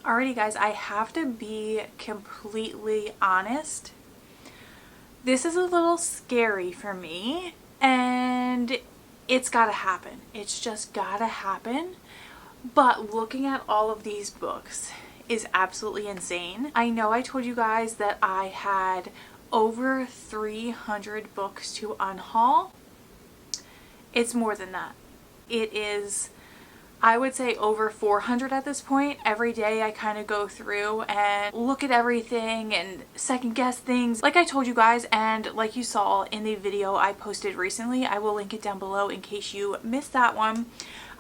Alrighty guys, I have to be completely honest. This is a little scary for me and it's gotta happen. It's just gotta happen. But looking at all of these books is absolutely insane. I know I told you guys that I had over 300 books to unhaul. It's more than that. It is, I would say, over 400 at this point. Every day I kind of go through and look at everything and second guess things like I told you guys, and like you saw in the video I posted recently. I will link it down below in case you missed that one.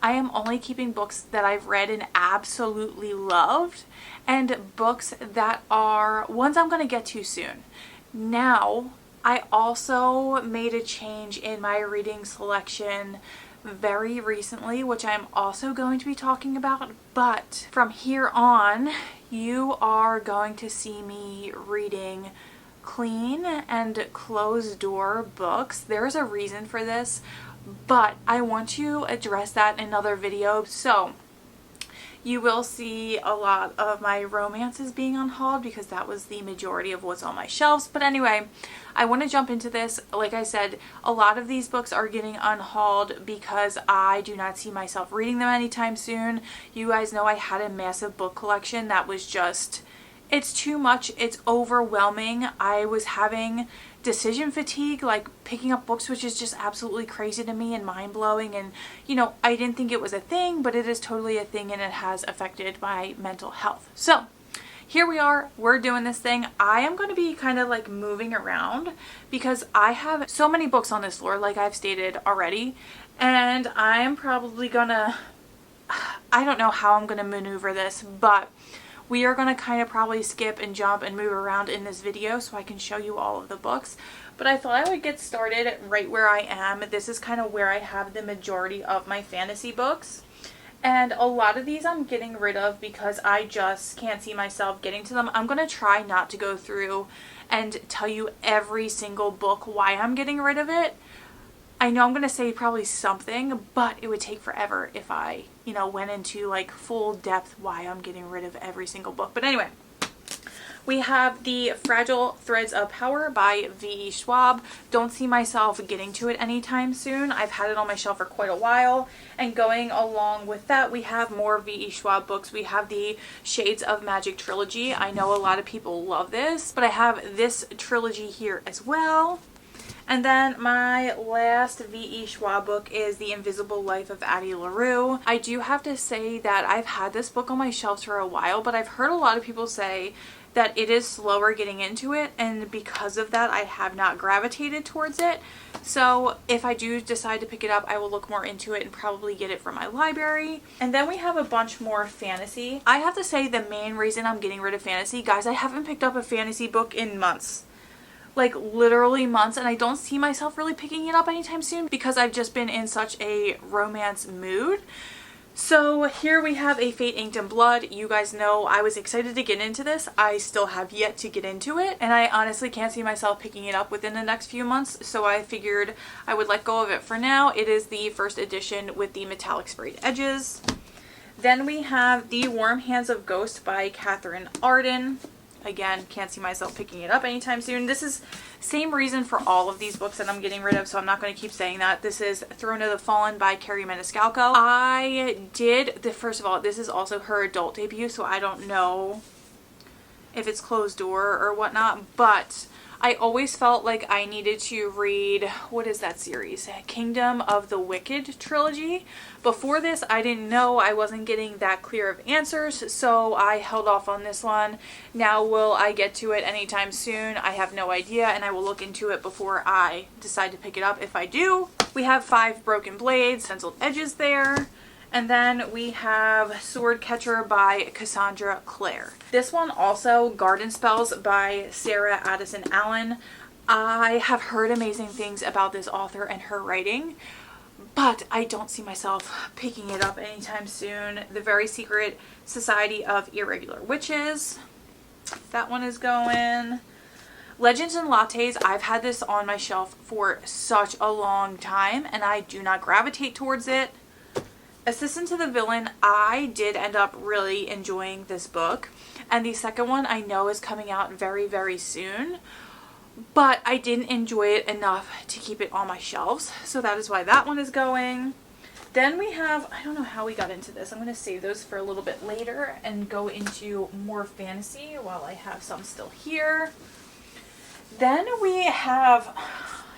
I am only keeping books that I've read and absolutely loved, and books that are ones I'm going to get to soon. Now, I also made a change in my reading selection very recently, which I'm also going to be talking about, but from here on you are going to see me reading clean and closed door books. There's a reason for this, but I want to address that in another video. So you will see a lot of my romances being unhauled because that was the majority of what's on my shelves. But anyway, I want to jump into this. Like I said, a lot of these books are getting unhauled because I do not see myself reading them anytime soon. You guys know I had a massive book collection that was just, it's too much. It's overwhelming. I was having decision fatigue, like picking up books, which is just absolutely crazy to me and mind-blowing. And you know, I didn't think it was a thing, but it is totally a thing, and it has affected my mental health. So here we are, we're doing this thing. I am going to be kind of like moving around because I have so many books on this floor, like I've stated already, and I am probably gonna, I don't know how I'm gonna maneuver this, but we are going to kind of probably skip and jump and move around in this video so I can show you all of the books. But I thought I would get started right where I am. This is kind of where I have the majority of my fantasy books. And a lot of these I'm getting rid of because I just can't see myself getting to them. I'm going to try not to go through and tell you every single book why I'm getting rid of it. I know I'm going to say probably something, but it would take forever if I, you know, went into like full depth why I'm getting rid of every single book. But anyway, we have the Fragile Threads of Power by V.E. Schwab. Don't see myself getting to it anytime soon. I've had it on my shelf for quite a while. And going along with that, we have more V.E. Schwab books. We have the Shades of Magic trilogy. I know a lot of people love this, but I have this trilogy here as well. And then my last V.E. Schwab book is The Invisible Life of Addie LaRue. I do have to say that I've had this book on my shelves for a while, but I've heard a lot of people say that it is slower getting into it, and because of that I have not gravitated towards it. So if I do decide to pick it up, I will look more into it and probably get it from my library. And then we have a bunch more fantasy. I have to say the main reason I'm getting rid of fantasy, guys, I haven't picked up a fantasy book in months. Like literally months, and I don't see myself really picking it up anytime soon because I've just been in such a romance mood. So here we have A Fate Inked in Blood. You guys know I was excited to get into this. I still have yet to get into it, and I honestly can't see myself picking it up within the next few months, so I figured I would let go of it for now. It is the first edition with the metallic sprayed edges. Then we have The Warm Hands of Ghost by Catherine Arden. Again, can't see myself picking it up anytime soon. This is same reason for all of these books that I'm getting rid of, so I'm not going to keep saying that. This is Throne of the Fallen by Carrie Maniscalco. First of all, this is also her adult debut, so I don't know if it's closed door or whatnot, but I always felt like I needed to read, what is that series? Kingdom of the Wicked trilogy. Before this, I didn't know, I wasn't getting that clear of answers, so I held off on this one. Now, will I get to it anytime soon? I have no idea, and I will look into it before I decide to pick it up if I do. We have 5 Broken Blades, stenciled edges there. And then we have Sword Catcher by Cassandra Clare. This one also, Garden Spells by Sarah Addison Allen. I have heard amazing things about this author and her writing, but I don't see myself picking it up anytime soon. The Very Secret Society of Irregular Witches. That one is going. Legends and Lattes. I've had this on my shelf for such a long time, and I do not gravitate towards it. Assistant to the Villain, I did end up really enjoying this book. And the second one I know is coming out very, very soon. But I didn't enjoy it enough to keep it on my shelves. So that is why that one is going. Then we have, I don't know how we got into this. I'm going to save those for a little bit later and go into more fantasy while I have some still here. Then we have,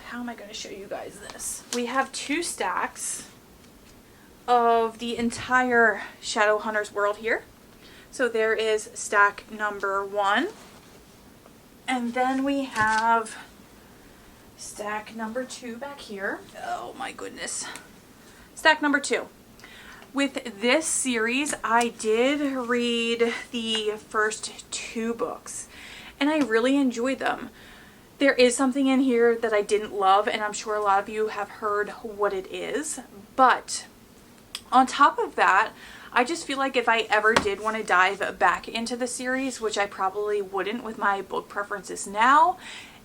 how am I going to show you guys this? We have 2 stacks of the entire Shadowhunters world here. So there is stack number 1. And then we have stack number 2 back here. Oh my goodness. Stack number 2. With this series, I did read the first 2 books and I really enjoyed them. There is something in here that I didn't love, and I'm sure a lot of you have heard what it is. But on top of that, I just feel like if I ever did want to dive back into the series, which I probably wouldn't with my book preferences now,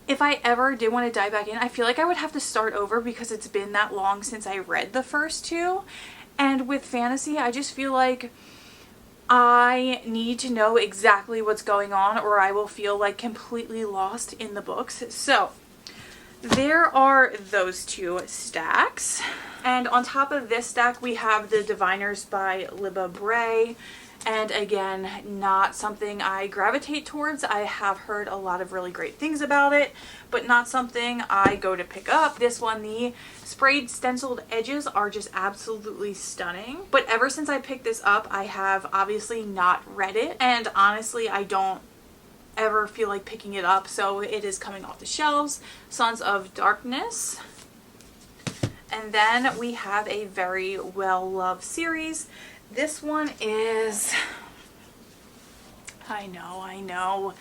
if I ever did want to dive back in, I feel like I would have to start over because it's been that long since I read the first 2. And with fantasy, I just feel like I need to know exactly what's going on or I will feel like completely lost in the books. So there are those 2 stacks. And on top of this stack, we have The Diviners by Libba Bray. And again, not something I gravitate towards. I have heard a lot of really great things about it, but not something I go to pick up. This one, the sprayed stenciled edges are just absolutely stunning. But ever since I picked this up, I have obviously not read it. And honestly, I don't ever feel like picking it up. So it is coming off the shelves. Sons of Darkness. And then we have a very well-loved series. This one is, I know,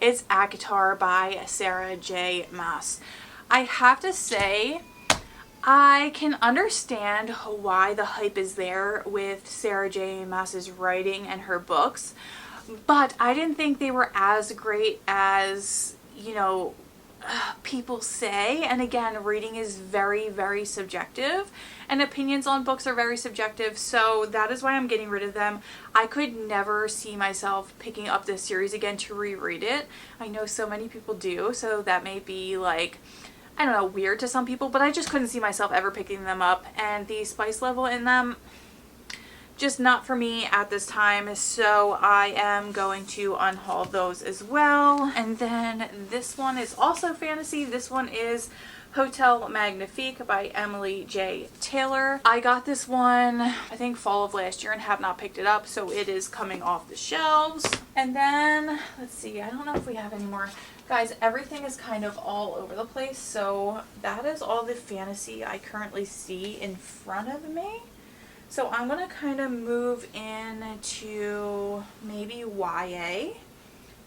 it's ACOTAR by Sarah J. Maas. I have to say, I can understand why the hype is there with Sarah J. Maas's writing and her books, but I didn't think they were as great as, you know, people say. And again, reading is very, very subjective and opinions on books are very subjective, so that is why I'm getting rid of them. I could never see myself picking up this series again to reread it. I know so many people do, so that may be like, I don't know, weird to some people, but I just couldn't see myself ever picking them up. And the spice level in them, just not for me at this time, so I am going to unhaul those as well. And then this one is also fantasy. This one is Hotel Magnifique by Emily J. Taylor. I got this one, I think fall of last year, and have not picked it up, so it is coming off the shelves. And then, let's see, I don't know if we have any more. Guys, everything is kind of all over the place, so that is all the fantasy I currently see in front of me. So I'm going to kind of move into maybe YA.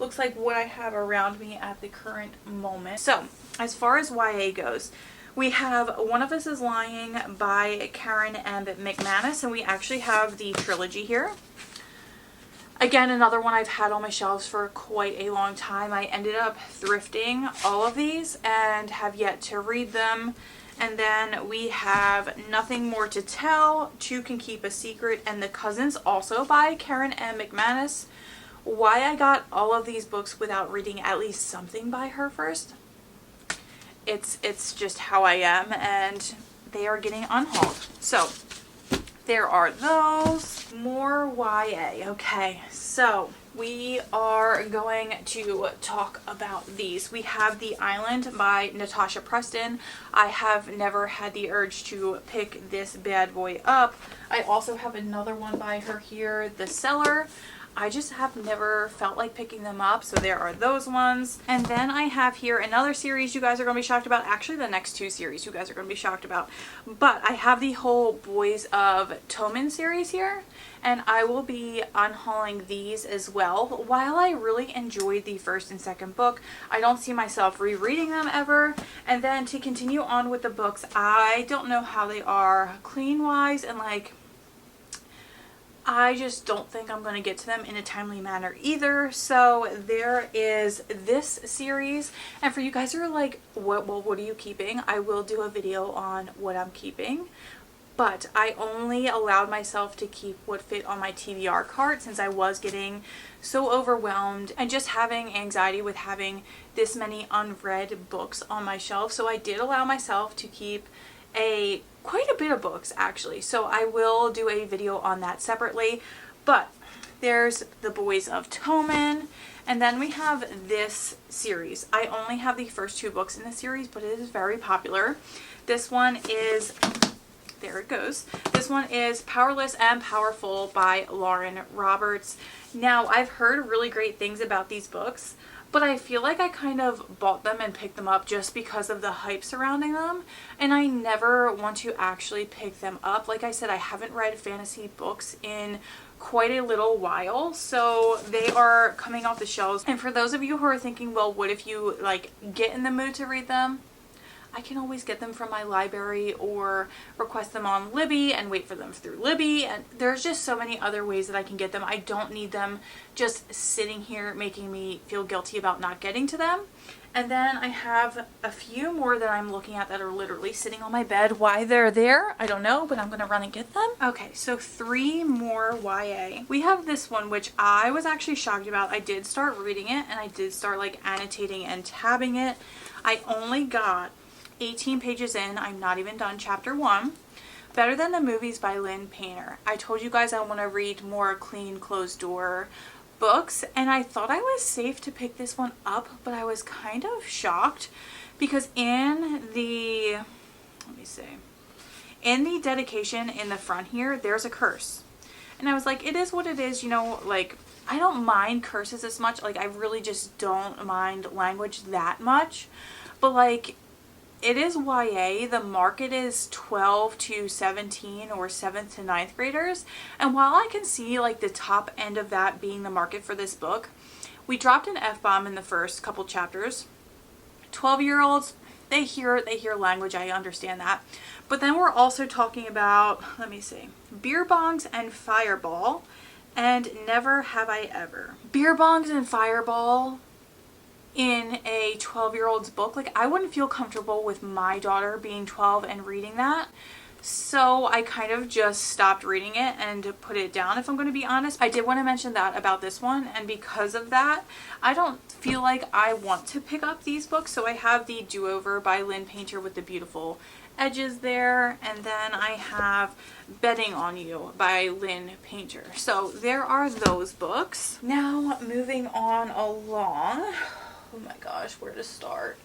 Looks like what I have around me at the current moment. So as far as YA goes, we have One of Us is Lying by Karen M. McManus, and we actually have the trilogy here. Again, another one I've had on my shelves for quite a long time. I ended up thrifting all of these and have yet to read them. And then we have Nothing More to Tell, Two Can Keep a Secret, and The Cousins, also by Karen M. McManus. Why I got all of these books without reading at least something by her first, it's just how I am, and they are getting unhauled. So there are those. More YA. Okay, so we are going to talk about these. We have The Island by Natasha Preston. I have never had the urge to pick this bad boy up. I also have another one by her here, The Cellar. I just have never felt like picking them up, so there are those ones. And then I have here another series you guys are going to be shocked about. Actually, the next 2 series you guys are going to be shocked about. But I have the whole Boys of Toman series here, and I will be unhauling these as well. While I really enjoyed the first and second book, I don't see myself rereading them ever. And then to continue on with the books, I don't know how they are clean-wise, and like, I just don't think I'm going to get to them in a timely manner either. So there is this series. And for you guys who are like, what are you keeping? I will do a video on what I'm keeping. but I only allowed myself to keep what fit on my TBR cart since I was getting so overwhelmed and just having anxiety with having this many unread books on my shelf. So I did allow myself to keep quite a bit of books actually. So I will do a video on that separately. But there's The Boys of Toman, and then we have this series. I only have the first 2 books in the series, but it is very popular. This one is, there it goes. This one is Powerless and Powerful by Lauren Roberts. Now, I've heard really great things about these books, but I feel like I kind of bought them and picked them up just because of the hype surrounding them, and I never want to actually pick them up. Like I said, I haven't read fantasy books in quite a little while, so they are coming off the shelves. And for those of you who are thinking, well, what if you like get in the mood to read them? I can always get them from my library or request them on Libby and wait for them through Libby, and there's just so many other ways that I can get them. I don't need them just sitting here making me feel guilty about not getting to them. And then I have a few more that I'm looking at that are literally sitting on my bed. Why they're there, I don't know, but I'm gonna run and get them. Okay, so 3 more YA. We have this one, which I was actually shocked about. I did start reading it and I did start like annotating and tabbing it. I only got 18 pages in. I'm not even done chapter 1. Better Than the Movies by Lynn Painter. I told you guys I want to read more clean, closed door books, and I thought I was safe to pick this one up, but I was kind of shocked because in the, let me see, in the dedication in the front here, there's a curse. And I was like, it is what it is, you know, like, I don't mind curses as much. Like, I really just don't mind language that much. But, like, it is YA. The market is 12 to 17 or 7th to 9th graders. And while I can see like the top end of that being the market for this book, we dropped an F-bomb in the first couple chapters. 12-year-olds, they hear language, I understand that. But then we're also talking about, let me see, beer bongs and fireball and never have I ever. Beer bongs and fireball in a 12-year-old's book, like I wouldn't feel comfortable with my daughter being 12 and reading that. So I kind of just stopped reading it and put it down, if I'm going to be honest. I did want to mention that about this one, and because of that, I don't feel like I want to pick up these books. So I have the Do-Over by Lynn Painter with the beautiful edges there, and then I have Betting on You by Lynn Painter. So there are those books. Now moving on along. Oh my gosh, where to start?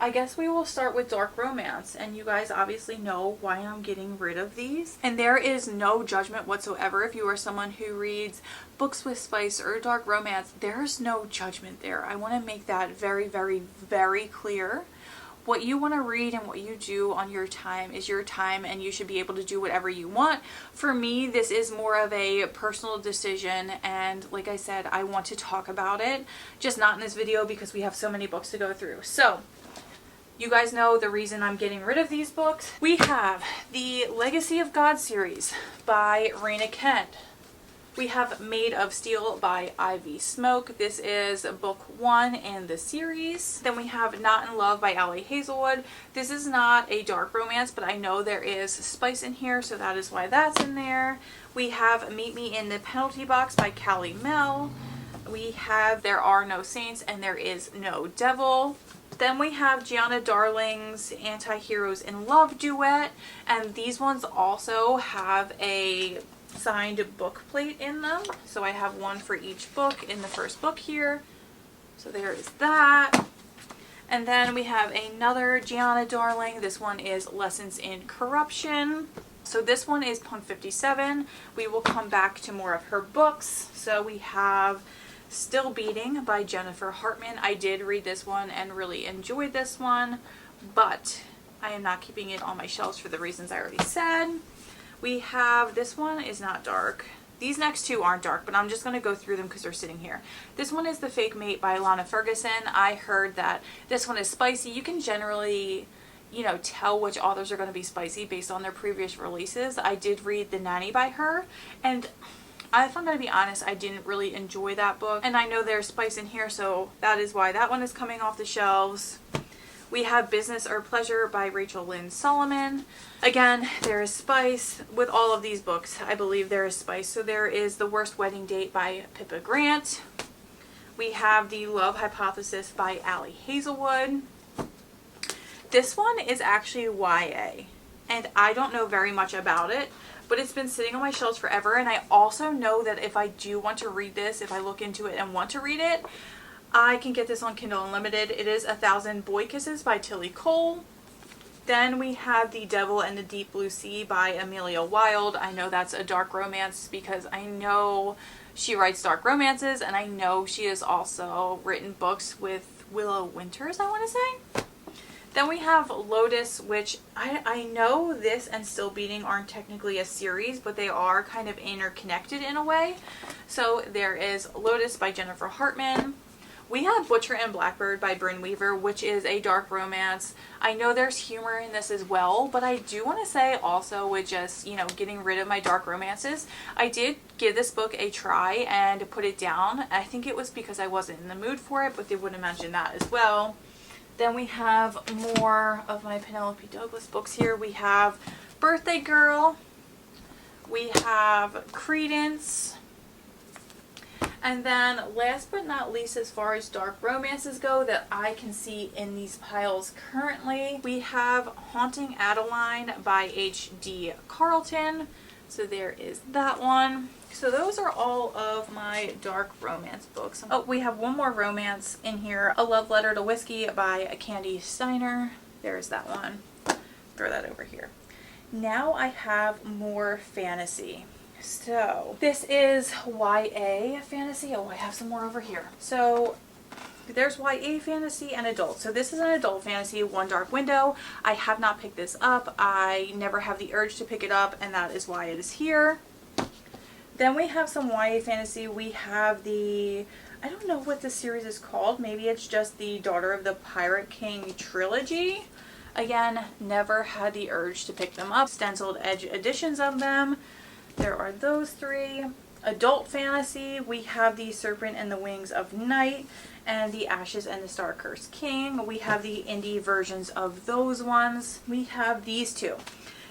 I guess we will start with dark romance, and you guys obviously know why I'm getting rid of these. And there is no judgment whatsoever if you are someone who reads books with spice or dark romance. There's no judgment there. I want to make that very, very, very clear. What you want to read and what you do on your time is your time, and you should be able to do whatever you want. For me, this is more of a personal decision, and like I said, I want to talk about it, just not in this video because we have so many books to go through. So you guys know the reason I'm getting rid of these books. We have the Legacy of God series by Raina Kent. We have Made of Steel by Ivy Smoke. This is book 1 in the series. Then we have Not in Love by Allie Hazelwood. This is not a dark romance, but I know there is spice in here, so that is why that's in there. We have Meet Me in the Penalty Box by Callie Mel. We have There Are No Saints and There Is No Devil. Then we have Gianna Darling's Anti-Heroes in Love duet, and these ones also have a signed book plate in them. So I have one for each book in the first book here. So there is that. And then we have another Gianna Darling. This one is Lessons in Corruption. So this one is Punk 57. We will come back to more of her books. So we have Still Beating by Jennifer Hartman. I did read this one and really enjoyed this one, but I am not keeping it on my shelves for the reasons I already said. We have, this one is not dark. These next two aren't dark, but I'm just going to go through them because they're sitting here. This one is The Fake Mate by Lana Ferguson. I heard that this one is spicy. You can generally, you know, tell which authors are going to be spicy based on their previous releases. I did read The Nanny by her, and if I'm going to be honest, I didn't really enjoy that book. And I know there's spice in here, so that is why that one is coming off the shelves. We have Business or Pleasure by Rachel Lynn Solomon. Again, there is spice. With all of these books, I believe there is spice. So there is The Worst Wedding Date by Pippa Grant. We have The Love Hypothesis by Allie Hazelwood. This one is actually YA, and I don't know very much about it, but it's been sitting on my shelves forever, and I also know that if I do want to read this, if I look into it and want to read it, I can get this on Kindle Unlimited. It is 1,000 Boy Kisses by Tilly Cole. Then we have The Devil and the Deep Blue Sea by Amelia Wilde. I know that's a dark romance because I know she writes dark romances, and I know she has also written books with Willow Winters, I want to say. Then we have Lotus, which I know this and Still Beating aren't technically a series, but they are kind of interconnected in a way. So there is Lotus by Jennifer Hartman. We have Butcher and Blackbird by Brynne Weaver, which is a dark romance. I know there's humor in this as well, but I do want to say also with just, you know, getting rid of my dark romances, I did give this book a try and put it down. I think it was because I wasn't in the mood for it, but they would have mentioned that as well. Then we have more of my Penelope Douglas books here. We have Birthday Girl. We have Credence. And then last but not least, as far as dark romances go that I can see in these piles currently, we have Haunting Adeline by H.D. Carlton. So there is that one. So those are all of my dark romance books. Oh, we have one more romance in here. A Love Letter to Whiskey by Candy Steiner. There's that one. Throw that over here. Now I have more fantasy. So this is YA fantasy. Oh, I have some more over here. So there's YA fantasy and adult. So this is an adult fantasy, One Dark Window. I have not picked this up. I never have the urge to pick it up, and that is why it is here. Then we have some YA fantasy. We have the, I don't know what this series is called. Maybe it's just the Daughter of the Pirate King trilogy. Again, never had the urge to pick them up. Stenciled edge editions of them. There are those three. Adult fantasy, we have The Serpent and the Wings of Night and The Ashes and the Star-Cursed King. We have the indie versions of those ones. We have these two.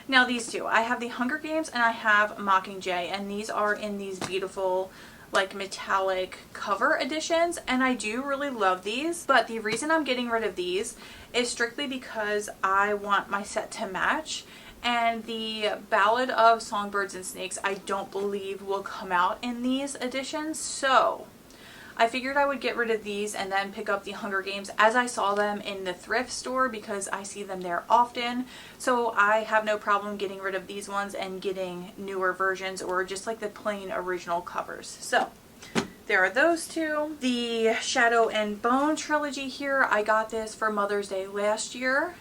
Now these two, I have the Hunger Games and I have Mockingjay, and these are in these beautiful like metallic cover editions, and I do really love these, but the reason I'm getting rid of these is strictly because I want my set to match. And the Ballad of Songbirds and Snakes, I don't believe will come out in these editions. So I figured I would get rid of these and then pick up the Hunger Games as I saw them in the thrift store because I see them there often. So I have no problem getting rid of these ones and getting newer versions or just like the plain original covers. So there are those two. The Shadow and Bone trilogy here, I got this for Mother's Day last year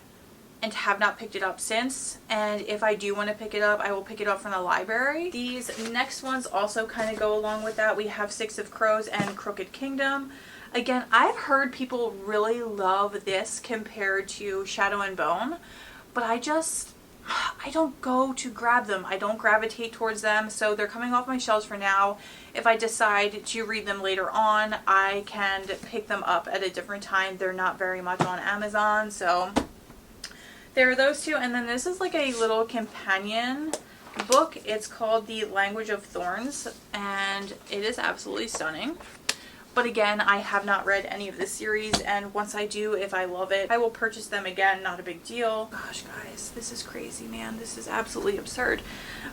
and have not picked it up since, and if I do want to pick it up, I will pick it up from the library. These next ones also kind of go along with that. We have Six of Crows and Crooked Kingdom. Again, I've heard people really love this compared to Shadow and Bone, but I don't go to grab them. I don't gravitate towards them, so they're coming off my shelves for now. If I decide to read them later on, I can pick them up at a different time. They're not very much on Amazon, so there are those two. And then this is like a little companion book. It's called The Language of Thorns, and it is absolutely stunning. But again, I have not read any of this series, and once I do, if I love it, I will purchase them again. Not a big deal. Gosh, guys, this is crazy, man. This is absolutely absurd.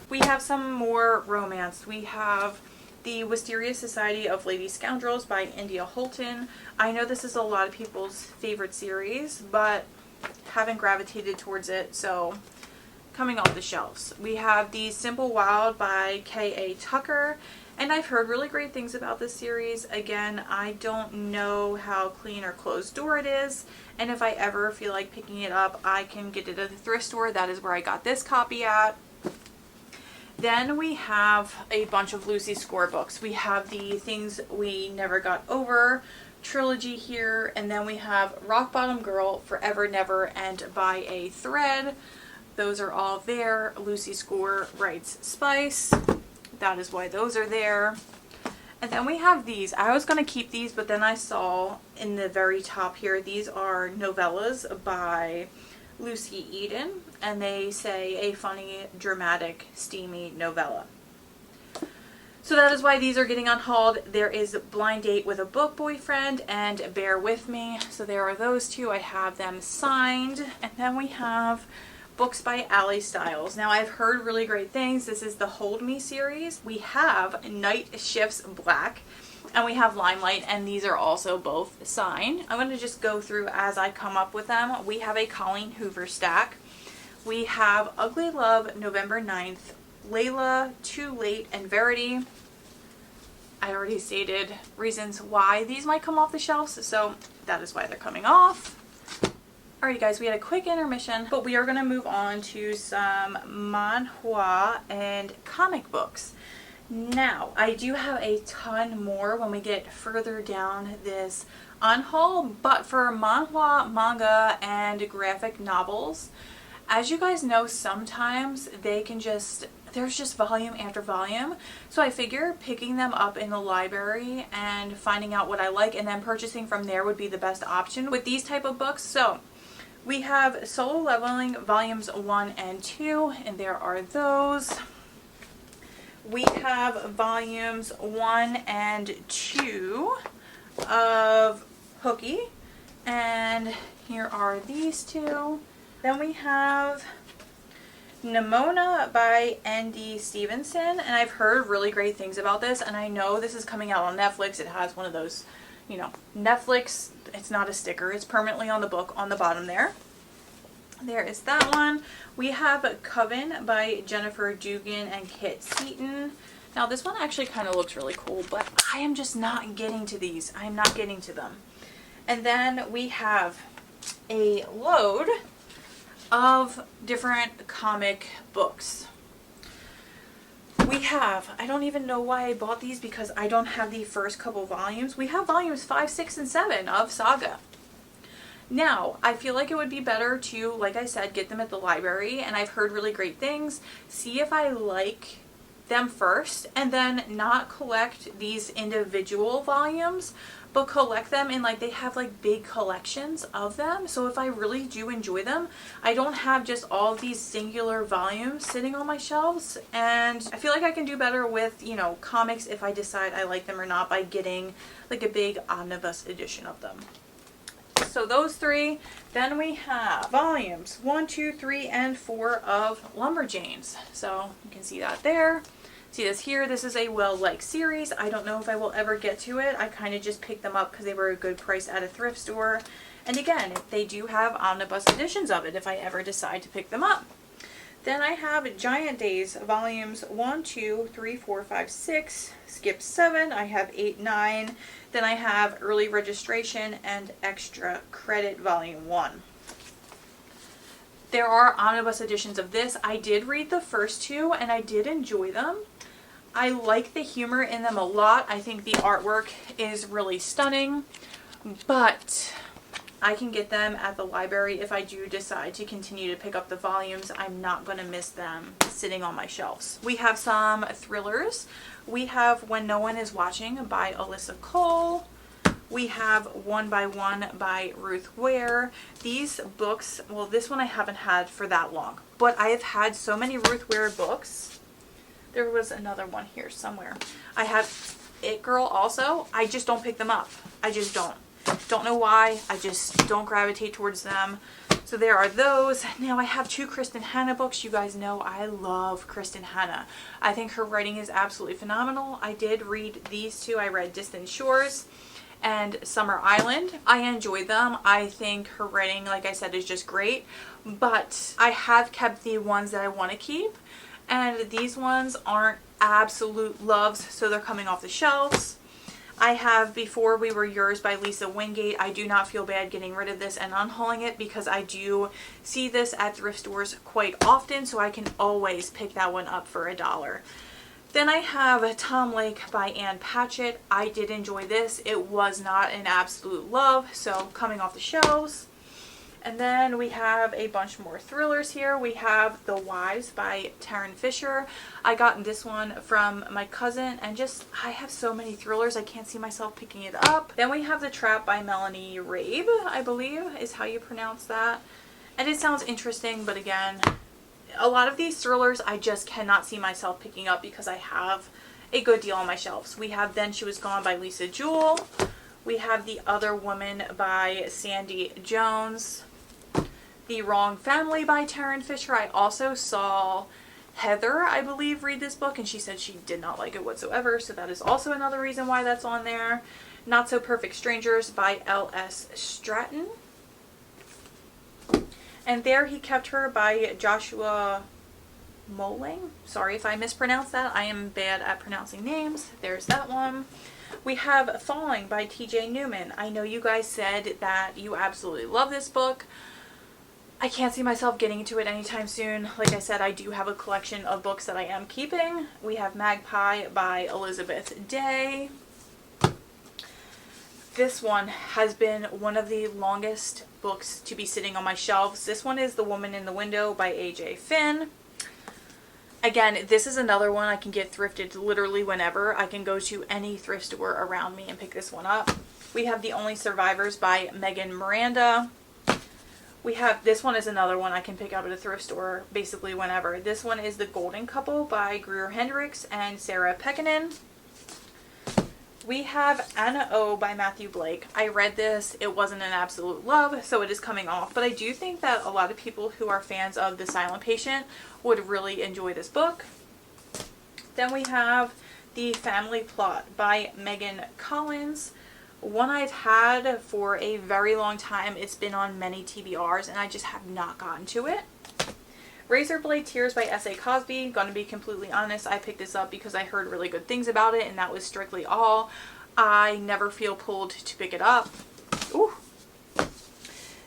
We have some more romance. We have The Wisteria Society of Lady Scoundrels by India Holton. I know this is a lot of people's favorite series, but haven't gravitated towards it, so coming off the shelves. We have The Simple Wild by K.A. Tucker, and I've heard really great things about this series. Again, I don't know how clean or closed door it is, and if I ever feel like picking it up, I can get it at the thrift store. That is where I got this copy at. Then we have a bunch of Lucy Score books. We have the Things We Never Got Over trilogy here, and then we have Rock Bottom Girl, Forever Never, and By a Thread. Those are all there. Lucy Score writes Spice. That is why those are there. And then we have these. I was going to keep these, but then I saw in the very top here, these are novellas by Lucy Eden, and they say a funny, dramatic, steamy novella. So that is why these are getting unhauled. There is Blind Date with a Book Boyfriend and Bear With Me. So there are those two. I have them signed. And then we have books by Allie Stiles. Now I've heard really great things. This is the Hold Me series. We have Night Shifts Black and we have Limelight, and these are also both signed. I'm going to just go through as I come up with them. We have a Colleen Hoover stack. We have Ugly Love November 9th, Layla, Too Late, and Verity. I already stated reasons why these might come off the shelves, so that is why they're coming off. Alrighty guys, we had a quick intermission, but we are going to move on to some manhwa and comic books. Now, I do have a ton more when we get further down this unhaul, but for manhwa, manga, and graphic novels, as you guys know, sometimes they can there's just volume after volume. So I figure picking them up in the library and finding out what I like and then purchasing from there would be the best option with these type of books. So we have Solo Leveling volumes 1 and 2, and there are those. We have volumes 1 and 2 of Hooky, and here are these two. Then we have Nimona by N.D. Stevenson, and I've heard really great things about this, and I know this is coming out on Netflix. It has one of those, you know, Netflix, it's not a sticker, it's permanently on the book on the bottom there. There is that one. We have Coven by Jennifer Dugan and Kit Seaton. Now this one actually kind of looks really cool, but I am just not getting to these. I am not getting to them. And then we have a load of different comic books. We have, I don't even know why I bought these because I don't have the first couple volumes. We have volumes 5, 6, and 7 of Saga. Now, I feel like it would be better to, like I said, get them at the library, and I've heard really great things. See if I like them first, and then not collect these individual volumes, but collect them in, like, they have like big collections of them. So if I really do enjoy them, I don't have just all of these singular volumes sitting on my shelves. And I feel like I can do better with, you know, comics if I decide I like them or not by getting like a big omnibus edition of them. So those three. Then we have volumes 1, 2, 3, and 4 of Lumberjanes. So you can see that there. See this here. This is a well-liked series. I don't know if I will ever get to it. I kind of just picked them up because they were a good price at a thrift store. And again, they do have omnibus editions of it if I ever decide to pick them up. Then I have Giant Days volumes 1, 2, 3, 4, 5, 6, skip 7. I have 8, 9. Then I have Early Registration and Extra Credit volume 1. There are omnibus editions of this. I did read the first two and I did enjoy them. I like the humor in them a lot. I think the artwork is really stunning, but I can get them at the library if I do decide to continue to pick up the volumes. I'm not going to miss them sitting on my shelves. We have some thrillers. We have When No One Is Watching by Alyssa Cole. We have One by One by Ruth Ware. These books, well, this one I haven't had for that long, but I have had so many Ruth Ware books. There was another one here somewhere. I have It Girl also. I just don't pick them up. I just don't. Don't know why. I just don't gravitate towards them. So there are those. Now I have 2 Kristen Hanna books. You guys know I love Kristen Hanna. I think her writing is absolutely phenomenal. I did read these 2. I read Distant Shores and Summer Island. I enjoy them. I think her writing, like I said, is just great. But I have kept the ones that I want to keep. And these ones aren't absolute loves, so they're coming off the shelves. I have Before We Were Yours by Lisa Wingate. I do not feel bad getting rid of this and unhauling it because I do see this at thrift stores quite often, so I can always pick that one up for $1. Then I have Tom Lake by Ann Patchett. I did enjoy this. It was not an absolute love, so coming off the shelves. And then we have a bunch more thrillers here. We have The Wives by Taryn Fisher. I got this one from my cousin, and just, I have so many thrillers, I can't see myself picking it up. Then we have The Trap by Melanie Rabe, I believe is how you pronounce that. And it sounds interesting, but again, a lot of these thrillers I just cannot see myself picking up because I have a good deal on my shelves. We have Then She Was Gone by Lisa Jewell. We have The Other Woman by Sandy Jones. The Wrong Family by Taryn Fisher. I also saw Heather, I believe, read this book, and she said she did not like it whatsoever, so that is also another reason why that's on there. Not So Perfect Strangers by L.S. Stratton. And There He Kept Her by Joshua Moling. Sorry if I mispronounced that. I am bad at pronouncing names. There's that one. We have Falling by T.J. Newman. I know you guys said that you absolutely love this book. I can't see myself getting into it anytime soon. Like I said, I do have a collection of books that I am keeping. We have Magpie by Elizabeth Day. This one has been one of the longest books to be sitting on my shelves. This one is The Woman in the Window by A.J. Finn. Again, this is another one I can get thrifted literally whenever. I can go to any thrift store around me and pick this one up. We have The Only Survivors by Megan Miranda. We have, this one is another one I can pick up at a thrift store basically whenever. This one is The Golden Couple by Greer Hendricks and Sarah Pekkanen. We have Anna O by Matthew Blake. I read this. It wasn't an absolute love, so it is coming off. But I do think that a lot of people who are fans of The Silent Patient would really enjoy this book. Then we have The Family Plot by Megan Collins. One I've had for a very long time. It's been on many TBRs and I just have not gotten to it. Razorblade Tears by S.A. Cosby. Gonna be completely honest, I picked this up because I heard really good things about it and that was strictly all. I never feel pulled to pick it up. Ooh.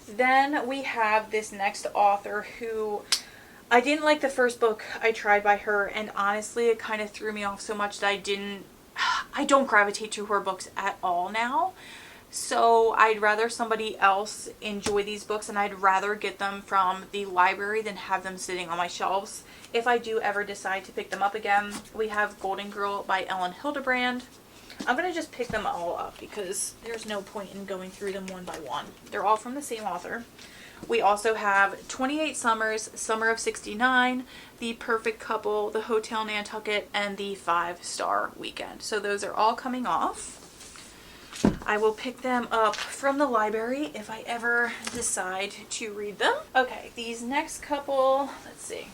Then we have this next author who I didn't like the first book I tried by her, and honestly it kind of threw me off so much that I don't gravitate to her books at all now. So I'd rather somebody else enjoy these books, and I'd rather get them from the library than have them sitting on my shelves. If I do ever decide to pick them up again, we have Golden Girl by Ellen Hildebrand. I'm going to just pick them all up because there's no point in going through them one by one. They're all from the same author. We also have 28 Summers, Summer of 69, The Perfect Couple, The Hotel Nantucket, and The 5-Star Weekend. So those are all coming off. I will pick them up from the library if I ever decide to read them. Okay, these next couple, let's see.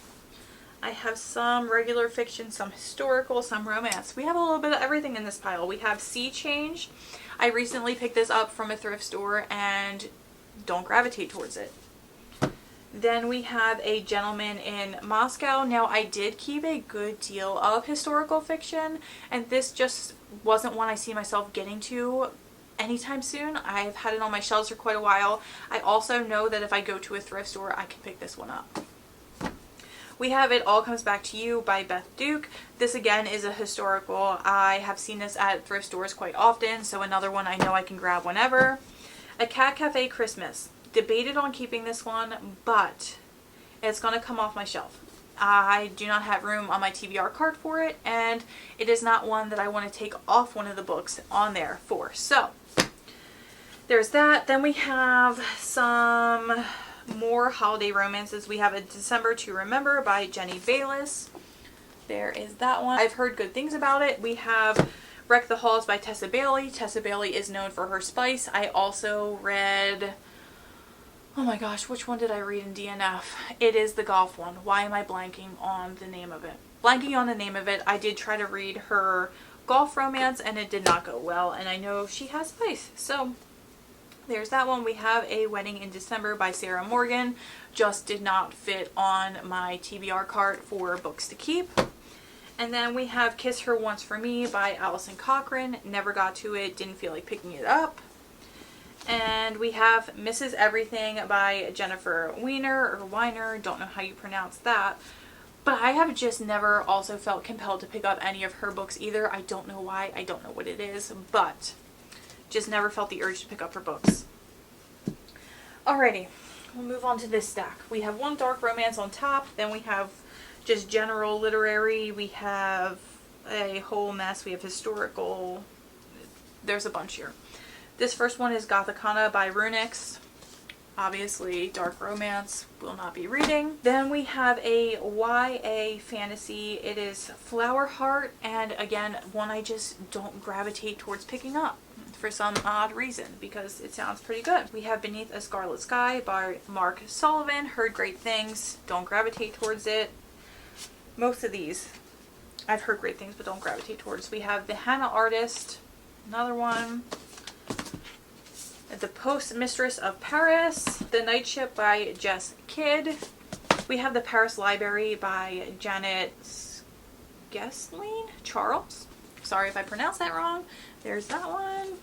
I have some regular fiction, some historical, some romance. We have a little bit of everything in this pile. We have Sea Change. I recently picked this up from a thrift store and don't gravitate towards it. Then we have A Gentleman in Moscow. Now I did keep a good deal of historical fiction, and this just wasn't one I see myself getting to anytime soon. I've had it on my shelves for quite a while. I also know that if I go to a thrift store, I can pick this one up. We have It All Comes Back to You by Beth Duke. This again is a historical. I have seen this at thrift stores quite often, so another one I know I can grab whenever. A Cat Cafe Christmas. Debated on keeping this one, but it's going to come off my shelf. I do not have room on my TBR cart for it, and it is not one that I want to take off one of the books on there for. So there's that. Then we have some more holiday romances. We have A December to Remember by Jenny Bayless. There is that one. I've heard good things about it. We have Wreck the Halls by Tessa Bailey. Tessa Bailey is known for her spice. I also read, oh my gosh, which one did I read in DNF? It is the golf one. Why am I blanking on the name of it? Blanking on the name of it. I did try to read her golf romance and it did not go well, and I know she has spice. So there's that one. We have A Wedding in December by Sarah Morgan. Just did not fit on my TBR cart for books to keep. And then we have Kiss Her Once for Me by Allison Cochran. Never got to it. Didn't feel like picking it up. And we have Mrs. Everything by Jennifer Weiner. Don't know how you pronounce that. But I have just never also felt compelled to pick up any of her books either. I don't know why. I don't know what it is. But just never felt the urge to pick up her books. Alrighty. we'll move on to this stack. We have one dark romance on top, then we have just general literary, we have a whole mess, we have historical, there's a bunch here. This first one is Gothicana by Runix. Obviously, dark romance, will not be reading. Then we have a YA fantasy. It is Flower Heart, and again, one I just don't gravitate towards picking up for some odd reason, because it sounds pretty good. We have Beneath a Scarlet Sky by Mark Sullivan. Heard great things, don't gravitate towards it. Most of these, I've heard great things, but don't gravitate towards. We have The Hannah Artist, another one. The Postmistress of Paris, The Night Ship by Jess Kidd. We have The Paris Library by Janet Gessling Charles. Sorry if I pronounced that wrong. There's that one.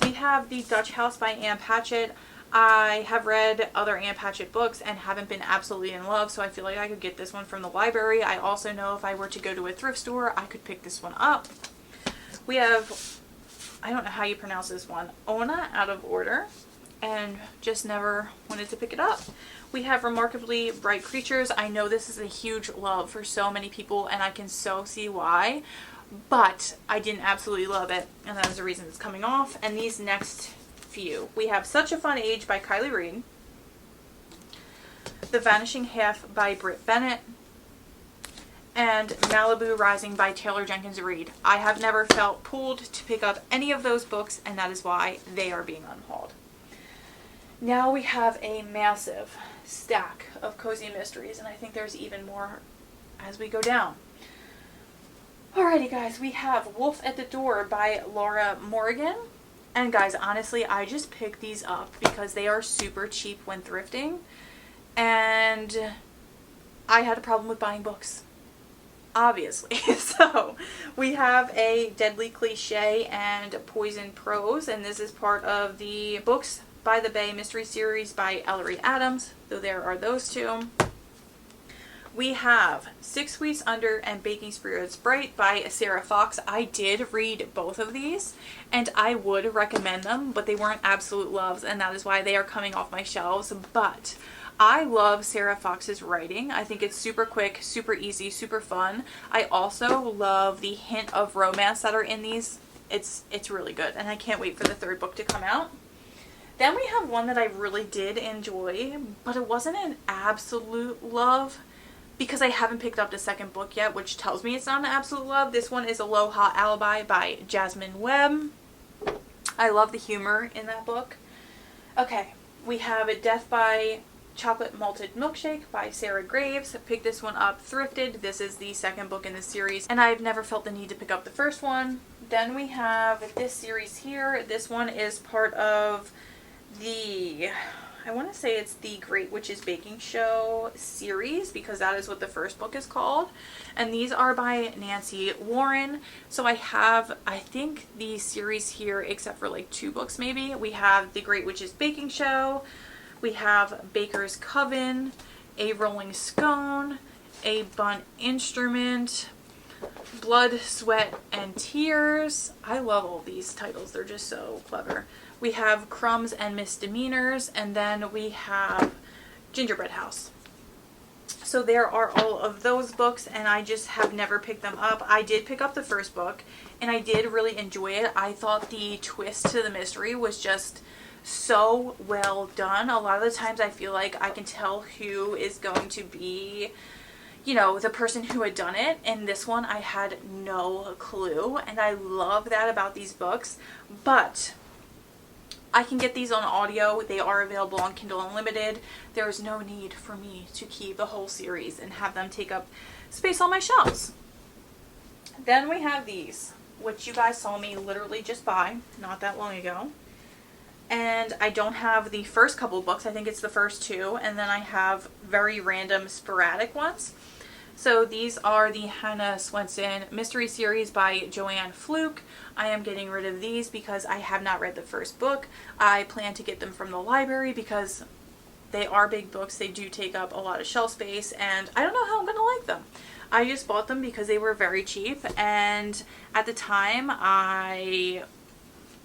We have The Dutch House by Ann Patchett. I have read other Ann Patchett books and haven't been absolutely in love, so I feel like I could get this one from the library. I also know if I were to go to a thrift store, I could pick this one up. We have, I don't know how you pronounce this one, Ona Out of Order, and just never wanted to pick it up. We have Remarkably Bright Creatures. I know this is a huge love for so many people, and I can so see why, but I didn't absolutely love it, and that is the reason it's coming off. And these next few, we have Such a Fun Age by Kylie Reid, The Vanishing Half by Britt Bennett, and Malibu Rising by Taylor Jenkins Reid. I have never felt pulled to pick up any of those books, and that is why they are being unhauled. Now we have a massive stack of cozy mysteries, and I think there's even more as we go down. Alrighty guys, we have Wolf at the Door by Laura Morgan. And guys, honestly, I just picked these up because they are super cheap when thrifting, and I had a problem with buying books, obviously. So we have a Deadly Cliche and Poison Prose, and this is part of the Books by the Bay mystery series by Ellery Adams, though there are those two. We have 6 Weeks Under and Baking Spirits Bright by Sarah Fox. I did read both of these, and I would recommend them, but they weren't absolute loves, and that is why they are coming off my shelves. But I love Sarah Fox's writing. I think it's super quick, super easy, super fun. I also love the hint of romance that are in these. It's really good, and I can't wait for the third book to come out. Then we have one that I really did enjoy, but it wasn't an absolute love, because I haven't picked up the second book yet, which tells me it's not an absolute love. This one is Aloha Alibi by Jasmine Webb. I love the humor in that book. Okay, we have Death by Chocolate Malted Milkshake by Sarah Graves. I picked this one up thrifted. This is the second book in the series, and I've never felt the need to pick up the first one. Then we have this series here. This one is part of the, I want to say it's the Great Witches Baking Show series, because that is what the first book is called. And these are by Nancy Warren. So I have, I think, the series here, except for like 2 books maybe. We have the Great Witches Baking Show. We have Baker's Coven, A Rolling Scone, A Bunt Instrument, Blood, Sweat, and Tears. I love all these titles. They're just so clever. We have Crumbs and Misdemeanors, and then we have Gingerbread House. So there are all of those books, and I just have never picked them up. I did pick up the first book, and I did really enjoy it. I thought the twist to the mystery was just so well done. A lot of the times I feel like I can tell who is going to be, you know, the person who had done it. In this one, I had no clue, and I love that about these books. But I can get these on audio. They are available on Kindle Unlimited. There is no need for me to keep the whole series and have them take up space on my shelves. Then we have these, which you guys saw me literally just buy not that long ago. And I don't have the first couple books. I think it's the first 2. And then I have very random sporadic ones. So these are the Hannah Swenson mystery series by Joanne Fluke. I am getting rid of these because I have not read the first book. I plan to get them from the library because they are big books. They do take up a lot of shelf space, and I don't know how I'm going to like them. I just bought them because they were very cheap, and at the time I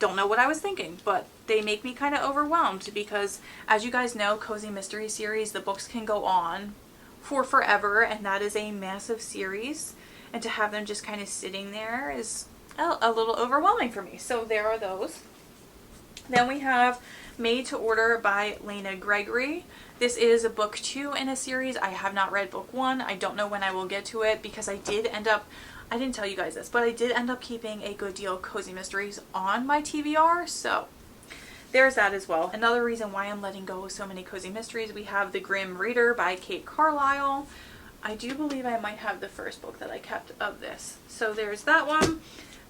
don't know what I was thinking, but they make me kind of overwhelmed because, as you guys know, Cozy Mystery Series, the books can go on for forever, and that is a massive series, and to have them just kind of sitting there is a little overwhelming for me. So there are those. Then we have Made to Order by Lena Gregory. This is book 2 in a series. I have not read book 1. I don't know when I will get to it because I didn't tell you guys this, but I did end up keeping a good deal of Cozy Mysteries on my TBR, so there's that as well. Another reason why I'm letting go of so many Cozy Mysteries, we have The Grim Reader by Kate Carlisle. I do believe I might have the first book that I kept of this. So there's that one.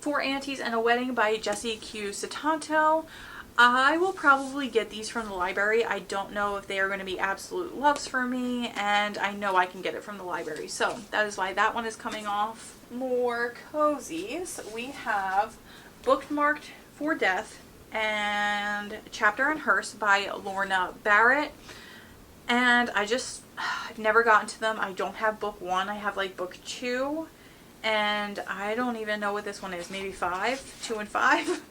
Four Aunties and a Wedding by Jessie Q. Satanto. I will probably get these from the library. I don't know if they are going to be absolute loves for me, and I know I can get it from the library. So that is why that one is coming off. More cozies. We have Bookmarked for Death and Chapter and Hearse by Lorna Barrett. And I've never gotten to them. I don't have book 1. I have like book 2. And I don't even know what this one is. Maybe 5? 2 and 5?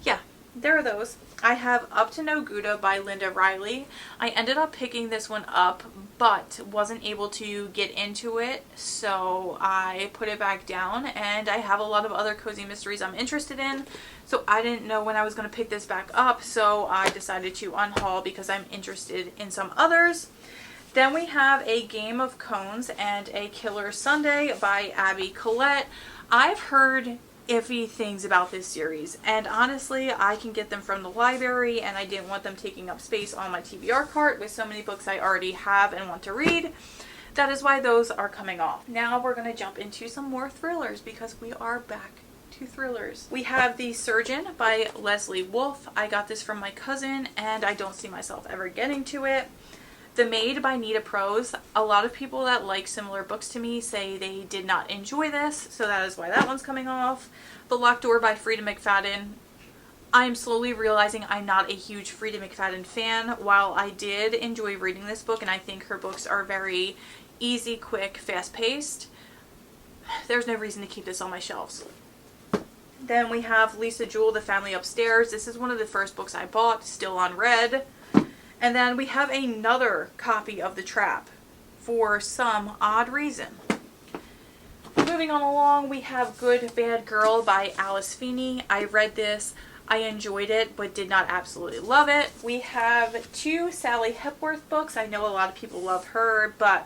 Yeah, there are those. I have Up to No Gouda by Linda Riley. I ended up picking this one up, but wasn't able to get into it, so I put it back down, and I have a lot of other cozy mysteries I'm interested in, so I didn't know when I was going to pick this back up, so I decided to unhaul because I'm interested in some others. Then we have A Game of Cones and A Killer Sunday by Abby Collette. I've heard iffy things about this series, and honestly I can get them from the library, and I didn't want them taking up space on my TBR cart with so many books I already have and want to read. That is why those are coming off. Now we're going to jump into some more thrillers because we are back to thrillers. We have The Surgeon by Leslie Wolfe. I got this from my cousin and I don't see myself ever getting to it. The Maid by Nita Prose. A lot of people that like similar books to me say they did not enjoy this, so that is why that one's coming off. The Locked Door by Frida McFadden. I'm slowly realizing I'm not a huge Frida McFadden fan. While I did enjoy reading this book, and I think her books are very easy, quick, fast-paced, there's no reason to keep this on my shelves. Then we have Lisa Jewell, The Family Upstairs. This is one of the first books I bought, still unread. And then we have another copy of The Trap for some odd reason. Moving on along, we have Good Bad Girl by Alice Feeney. I read this. I enjoyed it, but did not absolutely love it. We have 2 Sally Hepworth books. I know a lot of people love her, but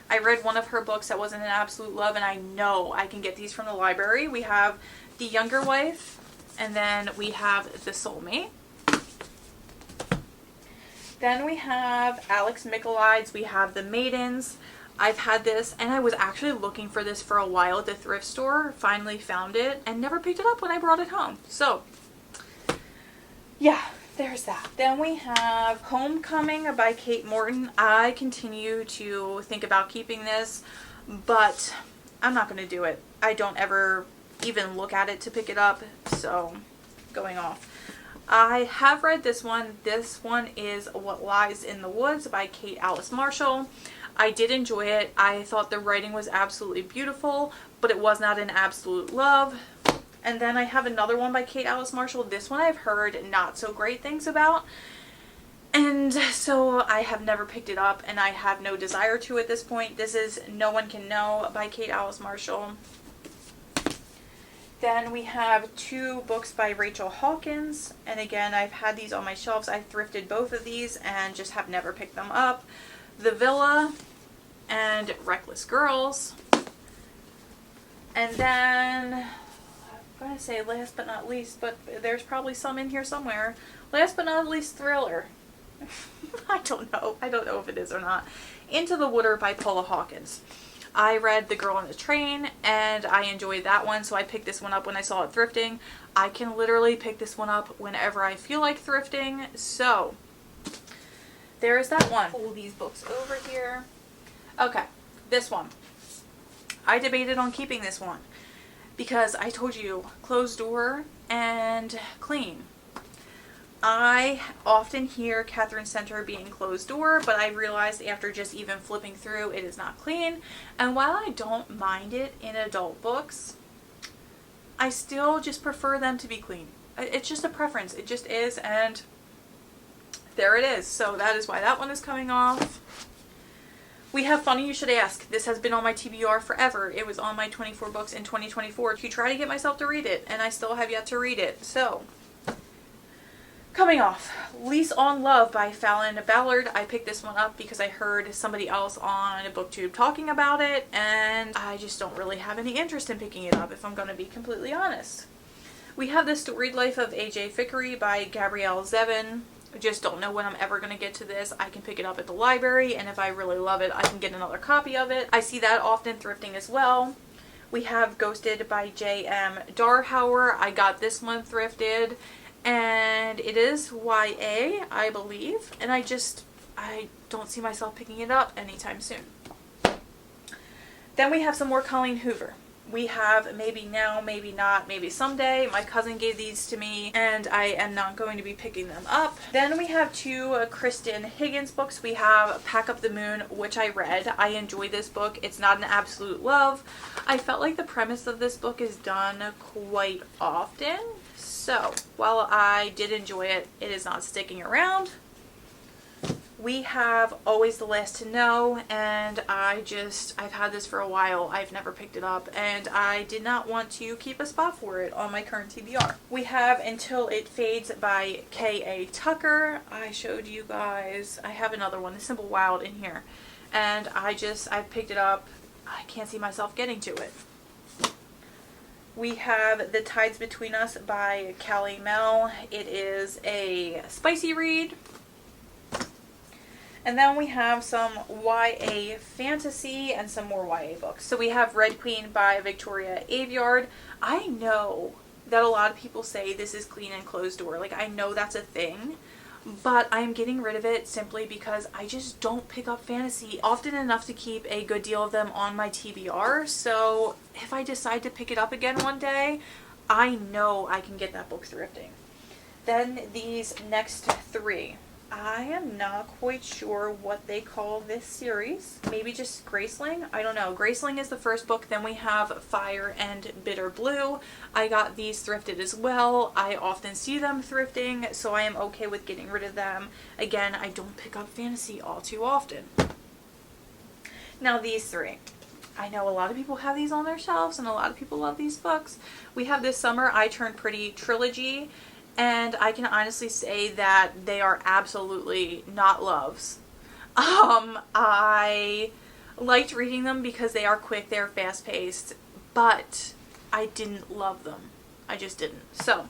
I read one of her books that wasn't an absolute love, and I know I can get these from the library. We have The Younger Wife, and then we have The Soulmate. Then we have Alex Michaelides. We have The Maidens. I've had this, and I was actually looking for this for a while at the thrift store. Finally found it, and never picked it up when I brought it home. So, yeah, there's that. Then we have Homecoming by Kate Morton. I continue to think about keeping this, but I'm not going to do it. I don't ever even look at it to pick it up, so going off. I have read this one. This one is What Lies in the Woods by Kate Alice Marshall. I did enjoy it. I thought the writing was absolutely beautiful, but it was not an absolute love. And then I have another one by Kate Alice Marshall. This one I've heard not so great things about, and so I have never picked it up, and I have no desire to at this point. This is No One Can Know by Kate Alice Marshall. Then we have 2 books by Rachel Hawkins, and again, I've had these on my shelves. I thrifted both of these and just have never picked them up. The Villa and Reckless Girls. And then, I'm going to say last but not least, but there's probably some in here somewhere. Last but not least, thriller. I don't know if it is or not. Into the Water by Paula Hawkins. I read The Girl on the Train, and I enjoyed that one, so I picked this one up when I saw it thrifting. I can literally pick this one up whenever I feel like thrifting, so there is that one. Pull these books over here. Okay, this one. I debated on keeping this one because I told you, closed door and clean. I often hear Catherine Center being closed door, but I realized after just even flipping through, it is not clean. And while I don't mind it in adult books, I still just prefer them to be clean. It's just a preference. It just is, and there it is. So that is why that one is coming off. We have Funny You Should Ask. This has been on my TBR forever. It was on my 24 books in 2024 to try to get myself to read it, and I still have yet to read it. So, coming off, Lease on Love by Fallon Ballard. I picked this one up because I heard somebody else on BookTube talking about it, and I just don't really have any interest in picking it up, if I'm going to be completely honest. We have The Storied Life of A.J. Fickery by Gabrielle Zevin. I just don't know when I'm ever going to get to this. I can pick it up at the library, and if I really love it, I can get another copy of it. I see that often thrifting as well. We have Ghosted by J.M. Darhauer. I got this one thrifted, and it is YA, I believe, and I don't see myself picking it up anytime soon. Then we have some more Colleen Hoover. We have Maybe Now, Maybe Not, Maybe Someday. My cousin gave these to me, and I am not going to be picking them up. Then we have two Kristen Higgins books. We have Pack Up the Moon, which I read. I enjoy this book. It's not an absolute love. I felt like the premise of this book is done quite often. So, while I did enjoy it, it is not sticking around. We have Always the Last to Know, and I've had this for a while. I've never picked it up, and I did not want to keep a spot for it on my current TBR. We have Until It Fades by K.A. Tucker. I showed you guys. I have another one, The Simple Wild, in here, and I picked it up. I can't see myself getting to it. We have The Tides Between Us by Callie Mel. It is a spicy read. And then we have some YA fantasy and some more YA books. So we have Red Queen by Victoria Aveyard. I know that a lot of people say this is clean and closed door. Like, I know that's a thing. But I'm getting rid of it simply because I just don't pick up fantasy often enough to keep a good deal of them on my TBR. So if I decide to pick it up again one day, I know I can get that book thrifting. Then these next three. I am not quite sure what they call this series. Maybe just Graceling? I don't know. Graceling is the first book. Then we have Fire and Bitter Blue. I got these thrifted as well. I often see them thrifting, so I am okay with getting rid of them. Again, I don't pick up fantasy all too often. Now these three. I know a lot of people have these on their shelves, and a lot of people love these books. We have This Summer I Turned Pretty trilogy. And I can honestly say that they are absolutely not loves. I liked reading them because they are quick, they're fast-paced, but I didn't love them. I just didn't. So,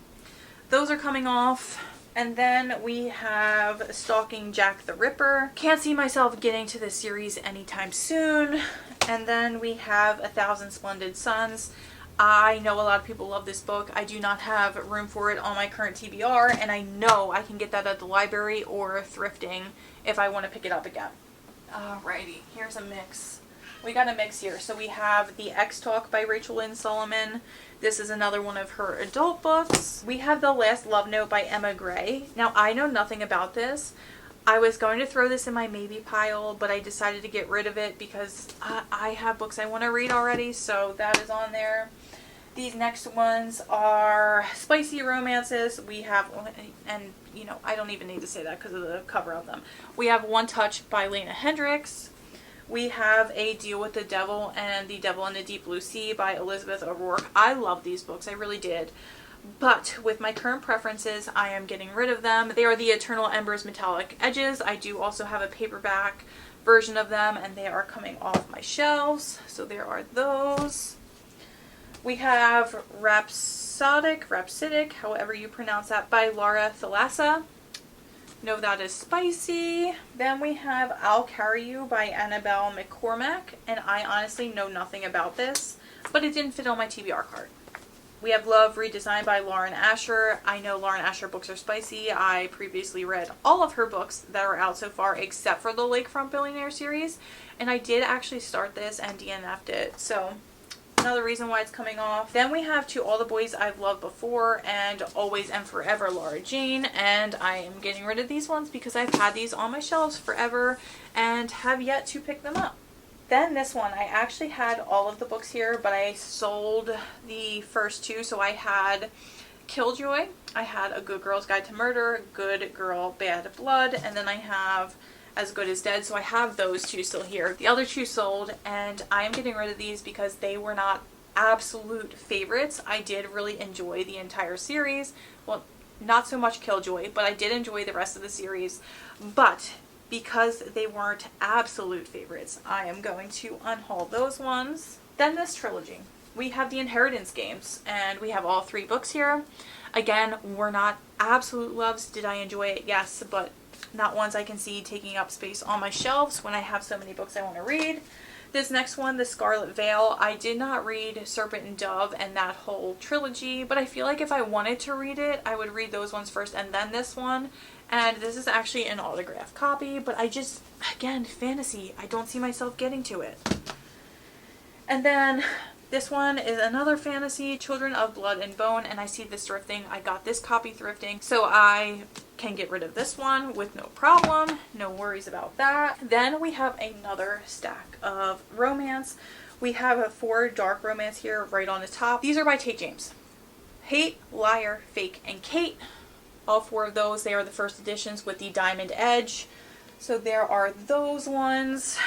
those are coming off. And then we have Stalking Jack the Ripper. Can't see myself getting to this series anytime soon. And then we have 1,000 Splendid Suns. I know a lot of people love this book. I do not have room for it on my current TBR, and I know I can get that at the library or thrifting if I want to pick it up again. Alrighty, here's a mix. We got a mix here. So we have The X Talk by Rachel Lynn Solomon. This is another one of her adult books. We have The Last Love Note by Emma Gray. Now, I know nothing about this. I was going to throw this in my maybe pile, but I decided to get rid of it because I have books I want to read already, so that is on there. These next ones are spicy romances. We have, and you know, I don't even need to say that because of the cover of them. We have One Touch by Lena Hendricks. We have A Deal with the Devil and The Devil in the Deep Blue Sea by Elizabeth O'Rourke. I love these books. I really did. But with my current preferences, I am getting rid of them. They are the Eternal Embers Metallic Edges. I do also have a paperback version of them, and they are coming off my shelves. So there are those. We have Rhapsodic, however you pronounce that, by Laura Thalassa. No, that is spicy. Then we have I'll Carry You by Annabelle McCormack, and I honestly know nothing about this, but it didn't fit on my TBR card. We have Love Redesigned by Lauren Asher. I know Lauren Asher books are spicy. I previously read all of her books that are out so far except for the Lakefront Billionaire series, and I did actually start this and DNF'd it, so another reason why it's coming off. Then we have To All the Boys I've Loved Before and Always and Forever Laura Jane, and I am getting rid of these ones because I've had these on my shelves forever and have yet to pick them up. Then this one, I actually had all of the books here, but I sold the first two. So I had Killjoy, I had A Good Girl's Guide to Murder, Good Girl, Bad Blood, and then I have As Good as Dead. So I have those two still here. The other two sold, and I am getting rid of these because they were not absolute favorites. I did really enjoy the entire series. Well, not so much Killjoy, but I did enjoy the rest of the series. But because they weren't absolute favorites, I am going to unhaul those ones. Then this trilogy. We have the Inheritance games, and we have all 3 books here. Again, were not absolute loves. Did I enjoy it? Yes, but not ones I can see taking up space on my shelves when I have so many books I want to read. This next one, The Scarlet Veil, I did not read Serpent and Dove and that whole trilogy, but I feel like if I wanted to read it, I would read those ones first and then this one. And this is actually an autographed copy, but I just, again, fantasy. I don't see myself getting to it. And then this one is another fantasy, Children of Blood and Bone, and I see this thrifting. I got this copy thrifting, so I can get rid of this one with no problem. No worries about that. Then we have another stack of romance. We have a 4 dark romance here right on the top. These are by Tate James. Hate, Liar, Fake, and Kate. All 4 of those, they are the first editions with the diamond edge. So there are those ones.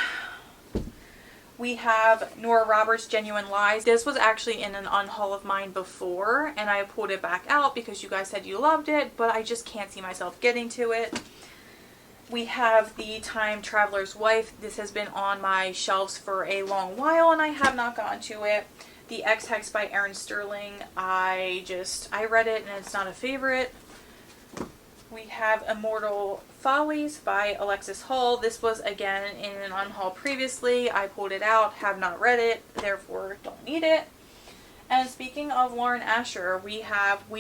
We have Nora Roberts' Genuine Lies. This was actually in an unhaul of mine before, and I pulled it back out because you guys said you loved it, but I just can't see myself getting to it. We have the Time Traveler's Wife. This has been on my shelves for a long while, and I have not gotten to it. The Ex-Hex by Erin Sterling. I read it, and it's not a favorite. We have Immortal Follies by Alexis Hull. This was again in an unhaul previously. I pulled it out, have not read it, therefore don't need it. And speaking of Lauren Asher, we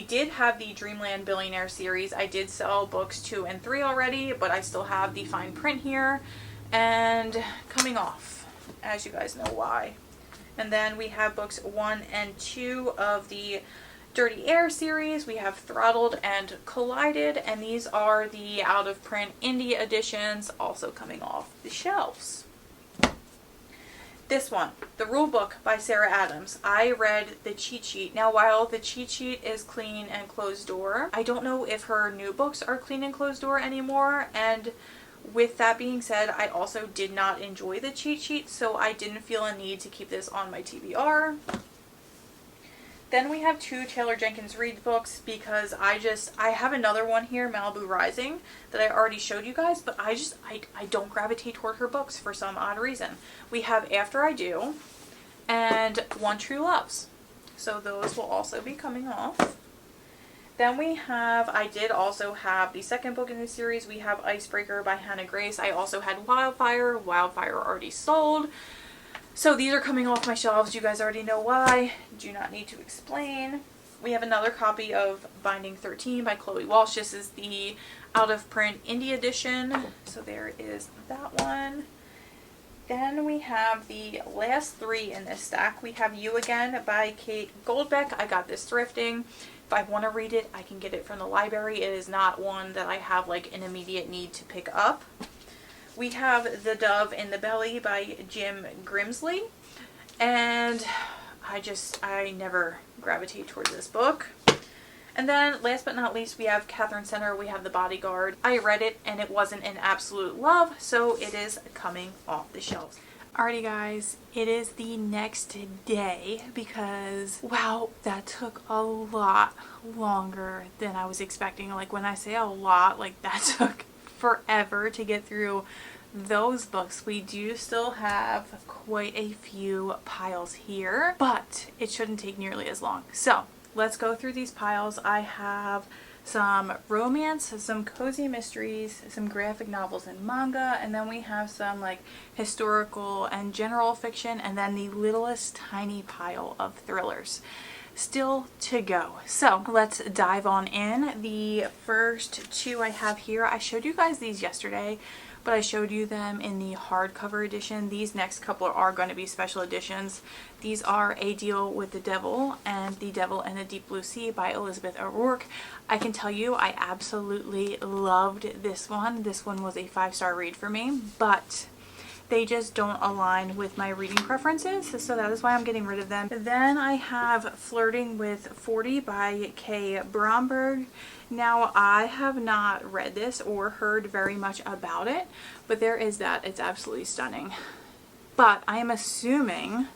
did have the Dreamland Billionaire series. I did sell books 2 and 3 already, but I still have the fine print here and coming off, as you guys know why. And then we have books 1 and 2 of the Dirty Air series. We have Throttled and Collided, and these are the out of print indie editions, also coming off the shelves. This one, The Rule Book by Sarah Adams. I read the cheat sheet. Now, while the cheat sheet is clean and closed door, I don't know if her new books are clean and closed door anymore, and with that being said, I also did not enjoy the cheat sheet, so I didn't feel a need to keep this on my TBR. Then we have 2 Taylor Jenkins Reid books because I have another one here, Malibu Rising, that I already showed you guys, but I don't gravitate toward her books for some odd reason. We have After I Do and One True Loves. So those will also be coming off. Then I did also have the second book in the series. We have Icebreaker by Hannah Grace. I also had Wildfire. Wildfire already sold. So these are coming off my shelves. You guys already know why. Do not need to explain. We have another copy of Binding 13 by Chloe Walsh. This is the out of print indie edition. So there is that one. Then we have the last 3 in this stack. We have You Again by Kate Goldbeck. I got this thrifting. If I want to read it, I can get it from the library. It is not one that I have like an immediate need to pick up. We have The Dove in the Belly by Jim Grimsley, and I never gravitate towards this book. And then last but not least, we have Catherine Center. We have The Bodyguard. I read it and it wasn't an absolute love, so it is coming off the shelves. Alrighty guys, it is the next day because wow, that took a lot longer than I was expecting. Like when I say a lot, like that took forever to get through those books. We do still have quite a few piles here, but it shouldn't take nearly as long. So let's go through these piles. I have some romance, some cozy mysteries, some graphic novels and manga, and then we have some like historical and general fiction, and then the littlest tiny pile of thrillers still to go. So let's dive on in. The first 2 I have here, I showed you guys these yesterday, but I showed you them in the hardcover edition. These next couple are going to be special editions. These are A Deal with the Devil and The Devil and the Deep Blue Sea by Elizabeth O'Rourke. I can tell you I absolutely loved this one. This one was a 5-star read for me, but They just don't align with my reading preferences, so that is why I'm getting rid of them. Then I have Flirting with 40 by Kay Bromberg. Now, I have not read this or heard very much about it, but there is that. It's absolutely stunning. But I am assuming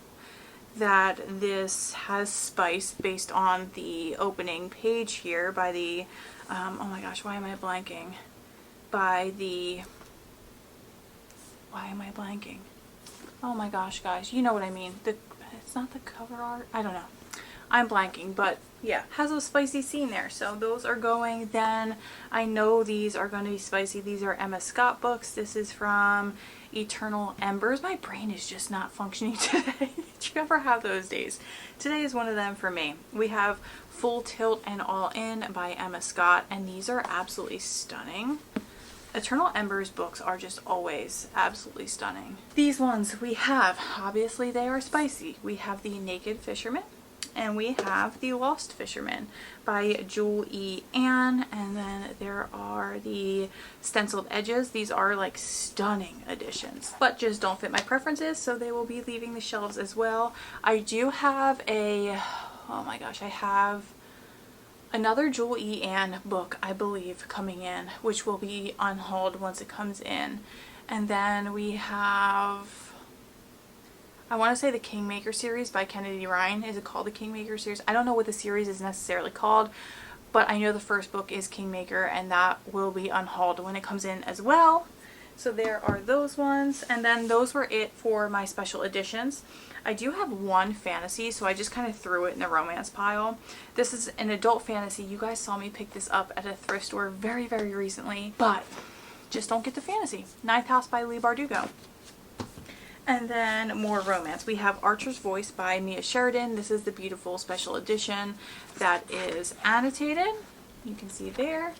that this has spice based on the opening page here by the, oh my gosh, why am I blanking? Why am I blanking? Oh my gosh, guys, you know what I mean. It's not the cover art. I don't know. I'm blanking, but yeah, has a spicy scene there. So those are going. Then I know these are going to be spicy. These are Emma Scott books. This is from Eternal Embers. My brain is just not functioning today. Did you ever have those days? Today is one of them for me. We have Full Tilt and All In by Emma Scott, and these are absolutely stunning. Eternal Embers books are just always absolutely stunning. These ones we have, obviously they are spicy. We have the Naked Fisherman, and we have the Lost Fisherman by Jewel E. Ann, and then there are the Stenciled Edges. These are like stunning editions, but just don't fit my preferences, so they will be leaving the shelves as well. I do have oh my gosh, I have another Jewel E. Ann book, I believe, coming in, which will be unhauled once it comes in. And then we have, I want to say the Kingmaker series by Kennedy Ryan. Is it called the Kingmaker series? I don't know what the series is necessarily called, but I know the first book is Kingmaker, and that will be unhauled when it comes in as well. So there are those ones, and then those were it for my special editions. I do have one fantasy, so I just kind of threw it in the romance pile. This is an adult fantasy. You guys saw me pick this up at a thrift store very, very recently, but just don't get the fantasy. Ninth House by Leigh Bardugo. And then more romance. We have Archer's Voice by Mia Sheridan. This is the beautiful special edition that is annotated. You can see there.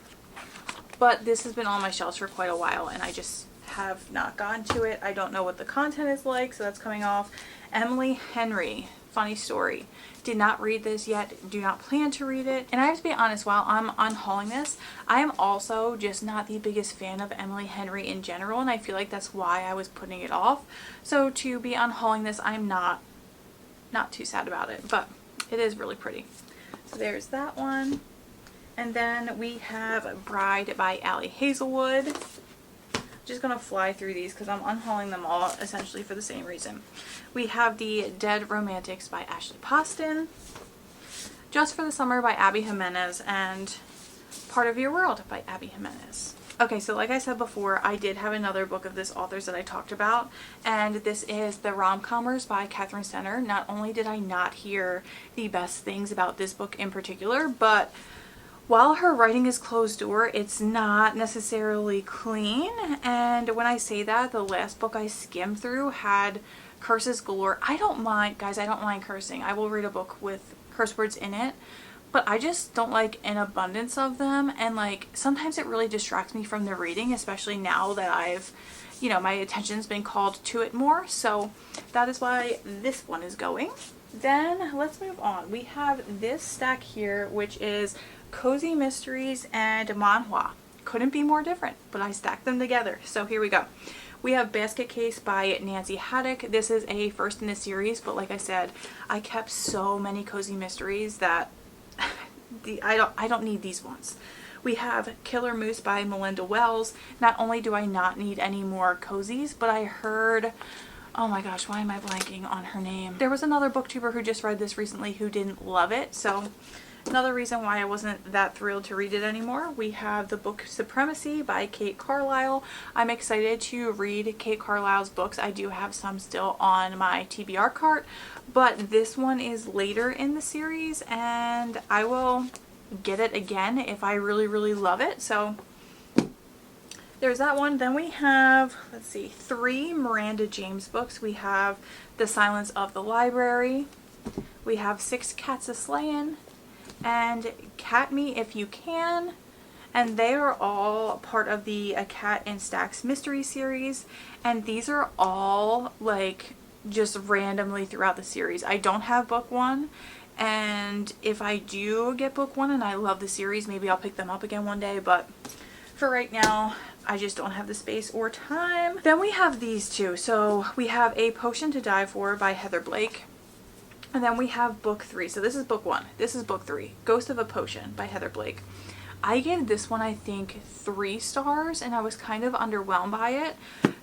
But this has been on my shelves for quite a while, and I just have not gotten to it. I don't know what the content is like, so that's coming off. Emily Henry, funny story. Did not read this yet, do not plan to read it. And I have to be honest, while I'm unhauling this, I am also just not the biggest fan of Emily Henry in general, and I feel like that's why I was putting it off. So to be unhauling this, I'm not too sad about it, but it is really pretty. So there's that one. And then we have Bride by Allie Hazelwood. Just gonna fly through these because I'm unhauling them all essentially for the same reason. We have the Dead Romantics by Ashley Poston, Just for the Summer by Abby Jimenez, and Part of Your World by Abby Jimenez. Okay, so like I said before, I did have another book of this author's that I talked about, and this is The Rom-Commers by Catherine Stenner. Not only did I not hear the best things about this book in particular, but while her writing is closed door, it's not necessarily clean. And when I say that, the last book I skimmed through had curses galore. I don't mind, guys, I don't mind cursing. I will read a book with curse words in it, but I just don't like an abundance of them. And like, sometimes it really distracts me from the reading, especially now that I've, my attention's been called to it more. So that is why this one is going. Then let's move on. We have this stack here, which is Cozy Mysteries and Manhwa. Couldn't be more different, but I stacked them together. So here we go. We have Basket Case by Nancy Haddock. This is a first in the series, but like I said, I kept so many Cozy Mysteries that I don't need these ones. We have Killer Moose by Melinda Wells. Not only do I not need any more cozies, but I heard, oh my gosh, why am I blanking on her name? There was another booktuber who just read this recently who didn't love it, so another reason why I wasn't that thrilled to read it anymore. We have the book Supremacy by Kate Carlisle. I'm excited to read Kate Carlisle's books. I do have some still on my TBR cart, but this one is later in the series, and I will get it again if I really, really love it. So there's that one. Then we have, let's see, 3 Miranda James books. We have The Silence of the Library. We have 6 Cats a-Slayin', and Cat Me If You Can, and they are all part of the A Cat in Stacks mystery series, and these are all like just randomly throughout the series. I don't have book 1, and if I do get book 1 and I love the series, maybe I'll pick them up again one day, but for right now, I just don't have the space or time. Then we have these two. So we have A Potion to Die For by Heather Blake. And then we have book 3. So this is book 1. This is book 3. Ghost of a Potion by Heather Blake. I gave this one, I think, 3 stars, and I was kind of underwhelmed by it.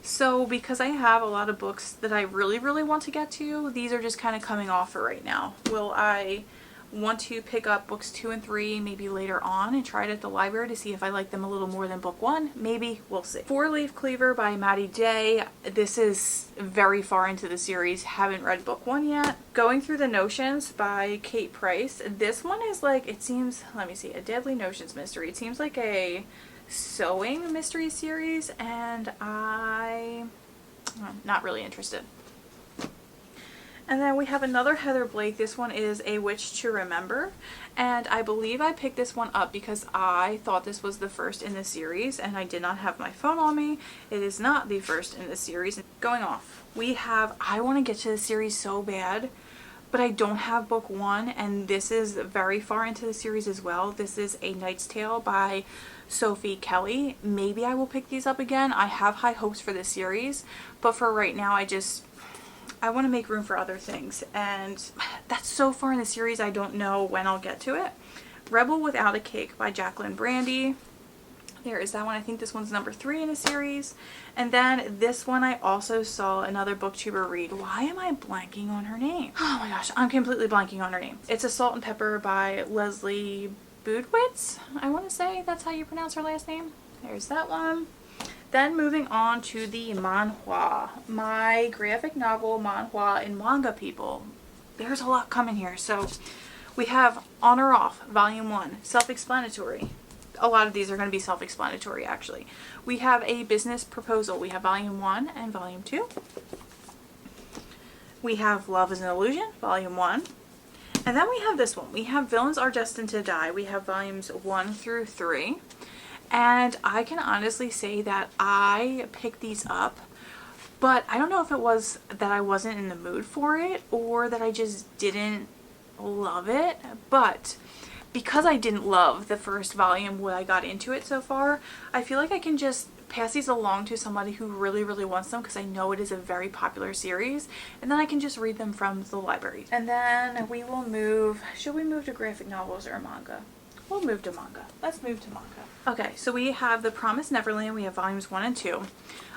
So because I have a lot of books that I really, really want to get to, these are just kind of coming off for right now. Will I want to pick up books 2 and 3 maybe later on and try it at the library to see if I like them a little more than book 1? Maybe. We'll see. Four Leaf Cleaver by Maddie J. This is very far into the series. Haven't read book 1 yet. Going Through the Notions by Kate Price. This one is like, it seems, let me see, a Deadly Notions mystery. It seems like a sewing mystery series, and I'm not really interested. And then we have another Heather Blake. This one is A Witch to Remember. And I believe I picked this one up because I thought this was the first in the series, and I did not have my phone on me. It is not the first in the series. Going off, we have, I want to get to the series so bad, but I don't have book 1, and this is very far into the series as well. This is A Knight's Tale by Sophie Kelly. Maybe I will pick these up again. I have high hopes for this series, but for right now, I want to make room for other things, and that's so far in the series I don't know when I'll get to it. Rebel Without a Cake by Jacqueline Brandy. There is that one. I think this one's number 3 in a series. And then this one I also saw another booktuber read. Why am I blanking on her name? Oh my gosh, I'm completely blanking on her name. It's A Salt and Pepper by Leslie Budwitz. I want to say that's how you pronounce her last name. There's that one. Then moving on to the manhwa, my graphic novel manhwa and manga people. There's a lot coming here. So we have On or Off, Volume 1, self-explanatory. A lot of these are going to be self-explanatory actually. We have A Business Proposal. We have Volume 1 and Volume 2. We have Love is an Illusion, Volume 1. And then we have this one. We have Villains Are Destined to Die. We have Volumes 1 through 3. And I can honestly say that I picked these up, but I don't know if it was that I wasn't in the mood for it or that I just didn't love it. But because I didn't love the first volume when I got into it so far, I feel like I can just pass these along to somebody who really, really wants them because I know it is a very popular series, and then I can just read them from the library. And then we will move, should we move to graphic novels or manga? We'll move to manga. Let's move to manga. Okay, so we have The Promised Neverland. We have volumes 1 and 2.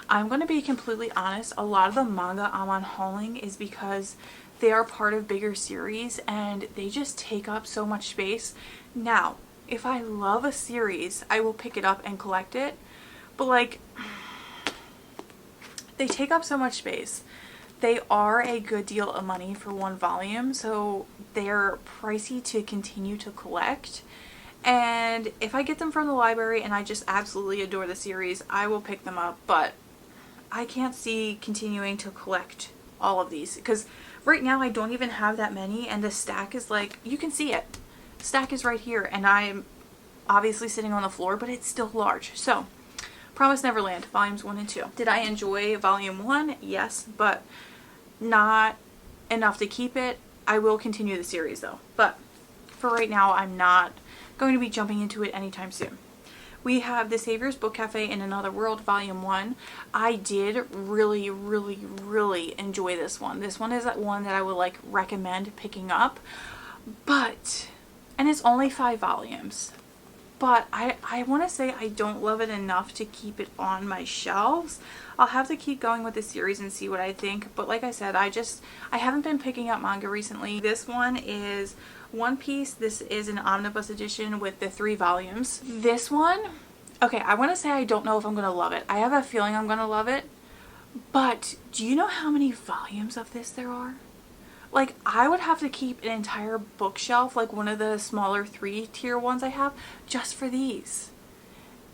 I'm going to be completely honest. A lot of the manga I'm unhauling is because they are part of bigger series and they just take up so much space. Now, if I love a series, I will pick it up and collect it. But like, they take up so much space. They are a good deal of money for one volume, so they're pricey to continue to collect. And if I get them from the library and I just absolutely adore the series, I will pick them up, but I can't see continuing to collect all of these because right now I don't even have that many, and the stack is like, you can see it. Stack is right here, and I'm obviously sitting on the floor, but it's still large. So, Promised Neverland, volumes 1 and 2. Did I enjoy volume 1? Yes, but not enough to keep it. I will continue the series though, but for right now I'm not going to be jumping into it anytime soon. We have The Savior's Book Cafe in Another World, Volume 1. I did really, really, really enjoy this one. This one is one that I would like recommend picking up, and it's only 5 volumes. But I want to say I don't love it enough to keep it on my shelves. I'll have to keep going with the series and see what I think. But like I said, I haven't been picking up manga recently. This one is One Piece. This is an omnibus edition with the 3 volumes. This one, okay, I want to say I don't know if I'm going to love it. I have a feeling I'm going to love it. But do you know how many volumes of this there are? Like, I would have to keep an entire bookshelf, like one of the smaller 3-tier ones I have, just for these.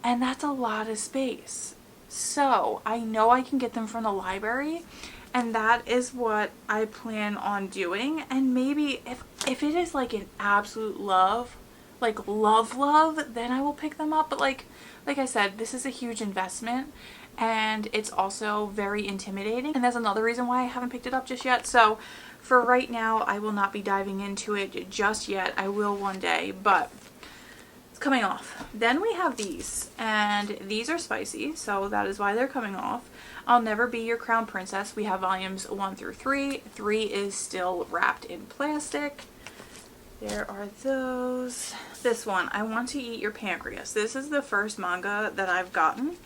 And that's a lot of space. So, I know I can get them from the library, and that is what I plan on doing. And maybe if it is like an absolute love, like love, then I will pick them up. But like I said, this is a huge investment, and it's also very intimidating. And that's another reason why I haven't picked it up just yet. So, for right now, I will not be diving into it just yet. I will one day, but It's coming off. Then we have these, and these are spicy, so that is why they're coming off. I'll Never Be Your Crown Princess. We have volumes 1 through 3. 3 is still wrapped in plastic. There are those. This one, I Want to Eat Your Pancreas. This is the first manga that I've gotten,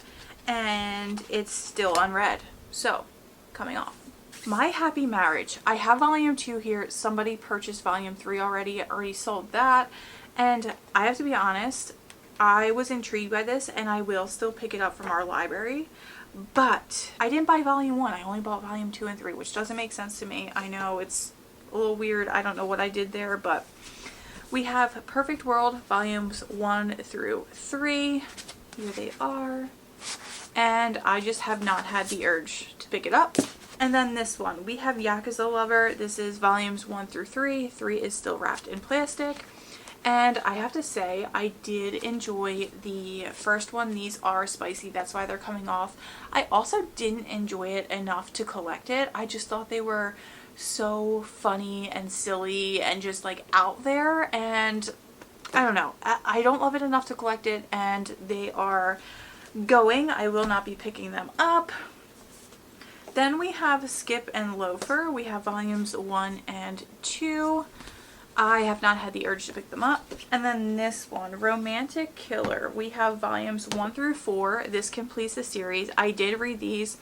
and it's still unread. So, coming off. My Happy Marriage. I have volume 2 here. Somebody purchased volume 3 already. I already sold that. And I have to be honest, I was intrigued by this, and I will still pick it up from our library. But I didn't buy volume 1. I only bought volume 2 and 3, which doesn't make sense to me. I know it's a little weird. I don't know what I did there, but we have Perfect World volumes 1 through 3. Here they are. And I just have not had the urge to pick it up. And then this one, we have Yakuza Lover. This is volumes 1 through 3. 3 is still wrapped in plastic. And I have to say, I did enjoy the first one. These are spicy, that's why they're coming off. I also didn't enjoy it enough to collect it. I just thought they were so funny and silly and just like out there, and I don't know. I don't love it enough to collect it, and they are going. I will not be picking them up. Then we have Skip and Loafer. We have volumes 1 and 2. I have not had the urge to pick them up. And then this one, Romantic Killer. We have volumes 1 through 4. This completes the series. I did read these,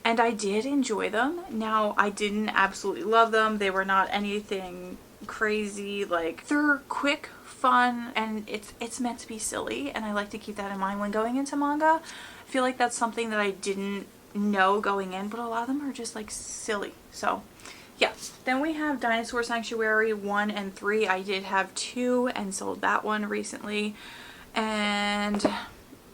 and I did enjoy them. Now, I didn't absolutely love them. They were not anything crazy. Like, they're quick, fun, and it's meant to be silly, and I like to keep that in mind when going into manga. I feel like that's something that I didn't know going in, but a lot of them are just like silly. So yeah. Then we have Dinosaur Sanctuary 1 and 3. I did have 2 and sold that one recently, and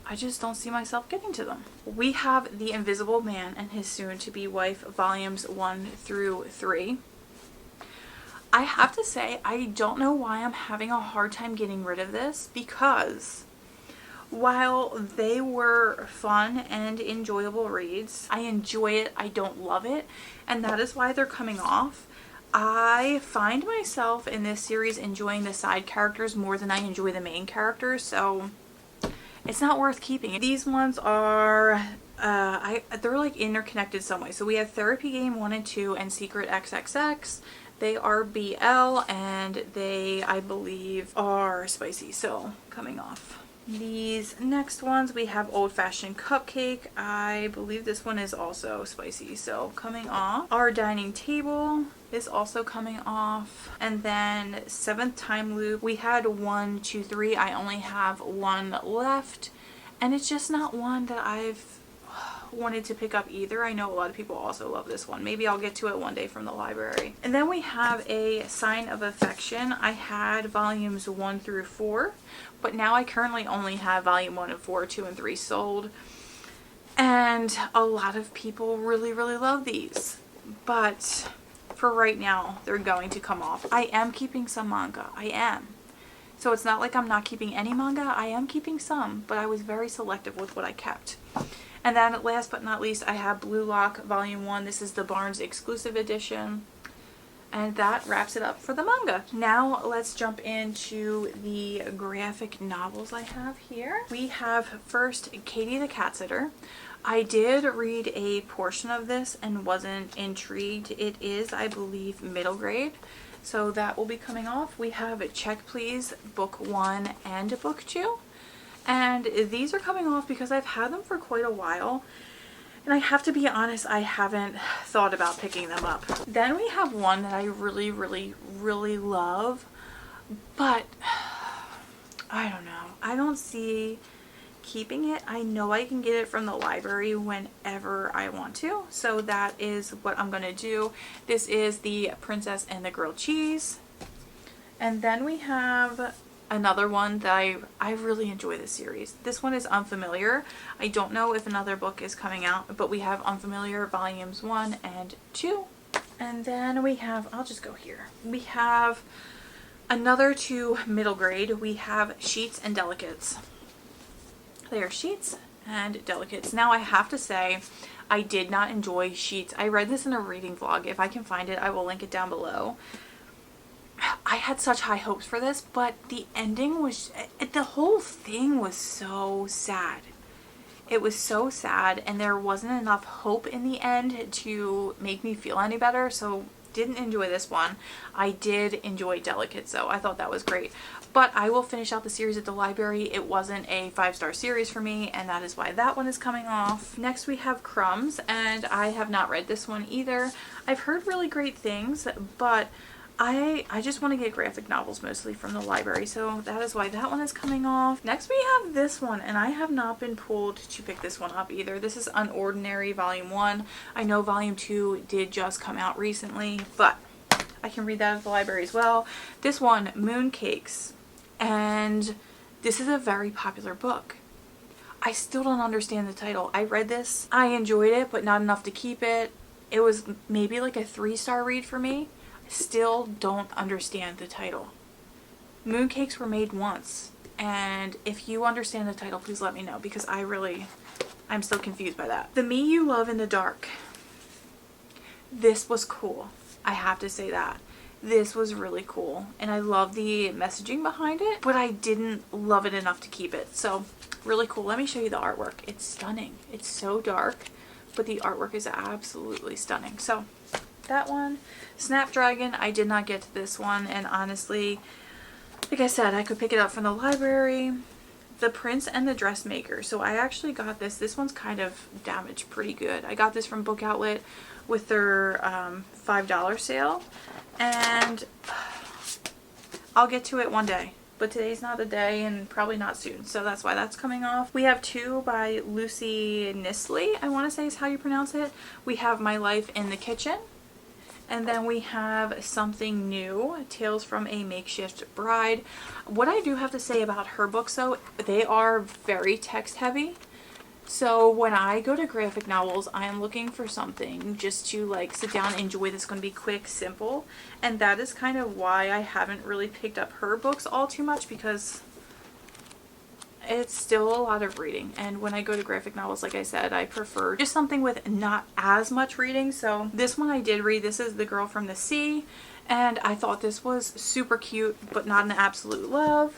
I just don't see myself getting to them. We have The Invisible Man and His Soon-to-Be Wife volumes 1 through 3. I have to say, I don't know why I'm having a hard time getting rid of this, because while they were fun and enjoyable reads, I enjoy it, I don't love it, and that is why they're coming off. I find myself in this series enjoying the side characters more than I enjoy the main characters, so it's not worth keeping. These ones are, they're like interconnected some way. So we have Therapy Game 1 and 2 and Secret XXX. They are BL, and they, I believe, are spicy, so coming off. These next ones, we have Old Fashioned Cupcake. I believe this one is also spicy, so coming off. Our Dining Table is also coming off. And then Seventh Time Loop, we had 1, 2, 3. I only have 1 left, and it's just not one that I've wanted to pick up either. I know a lot of people also love this one. Maybe I'll get to it one day from the library. And then we have A Sign of Affection. I had volumes 1 through 4, but now I currently only have volume 1 and 4, 2 and 3 sold. And a lot of people really, really love these. But for right now, they're going to come off. I am keeping some manga. I am. So it's not like I'm not keeping any manga. I am keeping some, but I was very selective with what I kept. And then last but not least, I have Blue Lock Volume 1. This is the Barnes exclusive edition. And that wraps it up for the manga. Now let's jump into the graphic novels I have here. We have first Katie the Cat Sitter. I did read a portion of this and wasn't intrigued. It is, I believe, middle grade. So that will be coming off. We have Check Please, Book 1 and Book 2. And these are coming off because I've had them for quite a while, and I have to be honest, I haven't thought about picking them up. Then we have one that I really, really, really love, but I don't know. I don't see keeping it. I know I can get it from the library whenever I want to, so that is what I'm going to do. This is The Princess and the Grilled Cheese. And then we have another one that I really enjoy this series. This one is Unfamiliar. I don't know if another book is coming out, but we have Unfamiliar volumes 1 and 2. And then we have, I'll just go here. We have another 2 middle grade. We have Sheets and Delicates. They are Sheets and Delicates. Now I have to say, I did not enjoy Sheets. I read this in a reading vlog. If I can find it, I will link it down below. I had such high hopes for this, but the ending was, the whole thing was so sad. It was so sad, and there wasn't enough hope in the end to make me feel any better, so didn't enjoy this one. I did enjoy Delicates though. I thought that was great. But I will finish out the series at the library. It wasn't a 5-star series for me, and that is why that one is coming off. Next we have Crumbs, and I have not read this one either. I've heard really great things, but I just want to get graphic novels mostly from the library, so that is why that one is coming off. Next we have this one, and I have not been pulled to pick this one up either. This is Unordinary Volume 1. I know Volume 2 did just come out recently, but I can read that at the library as well. This one, Mooncakes, and this is a very popular book. I still don't understand the title. I read this, I enjoyed it, but not enough to keep it. It was maybe like a 3-star read for me. Still don't understand the title. Mooncakes were made once, and if you understand the title, please let me know, because I'm still confused by that. The Me You Love in the Dark. This was cool. I have to say that. This was really cool, and I love the messaging behind it, but I didn't love it enough to keep it. So really cool. Let me show you the artwork. It's stunning. It's so dark, but the artwork is absolutely stunning. So that one. Snapdragon, I did not get to this one, and honestly, like I said, I could pick it up from the library. The Prince and the Dressmaker. So I actually got this. This one's kind of damaged pretty good. I got this from Book Outlet with their $5 sale, and I'll get to it one day. But today's not the day, and probably not soon, so that's why that's coming off. We have two by Lucy Nisley, I want to say is how you pronounce it. We have My Life in the Kitchen. And then we have Something New, Tales from a Makeshift Bride. What I do have to say about her books though, they are very text heavy. So when I go to graphic novels, I am looking for something just to like sit down and enjoy that's going to be quick, simple. And that is kind of why I haven't really picked up her books all too much, because it's still a lot of reading, and when I go to graphic novels, like I said, I prefer just something with not as much reading. So this one I did read. This is The Girl from the Sea, and I thought this was super cute, but not an absolute love.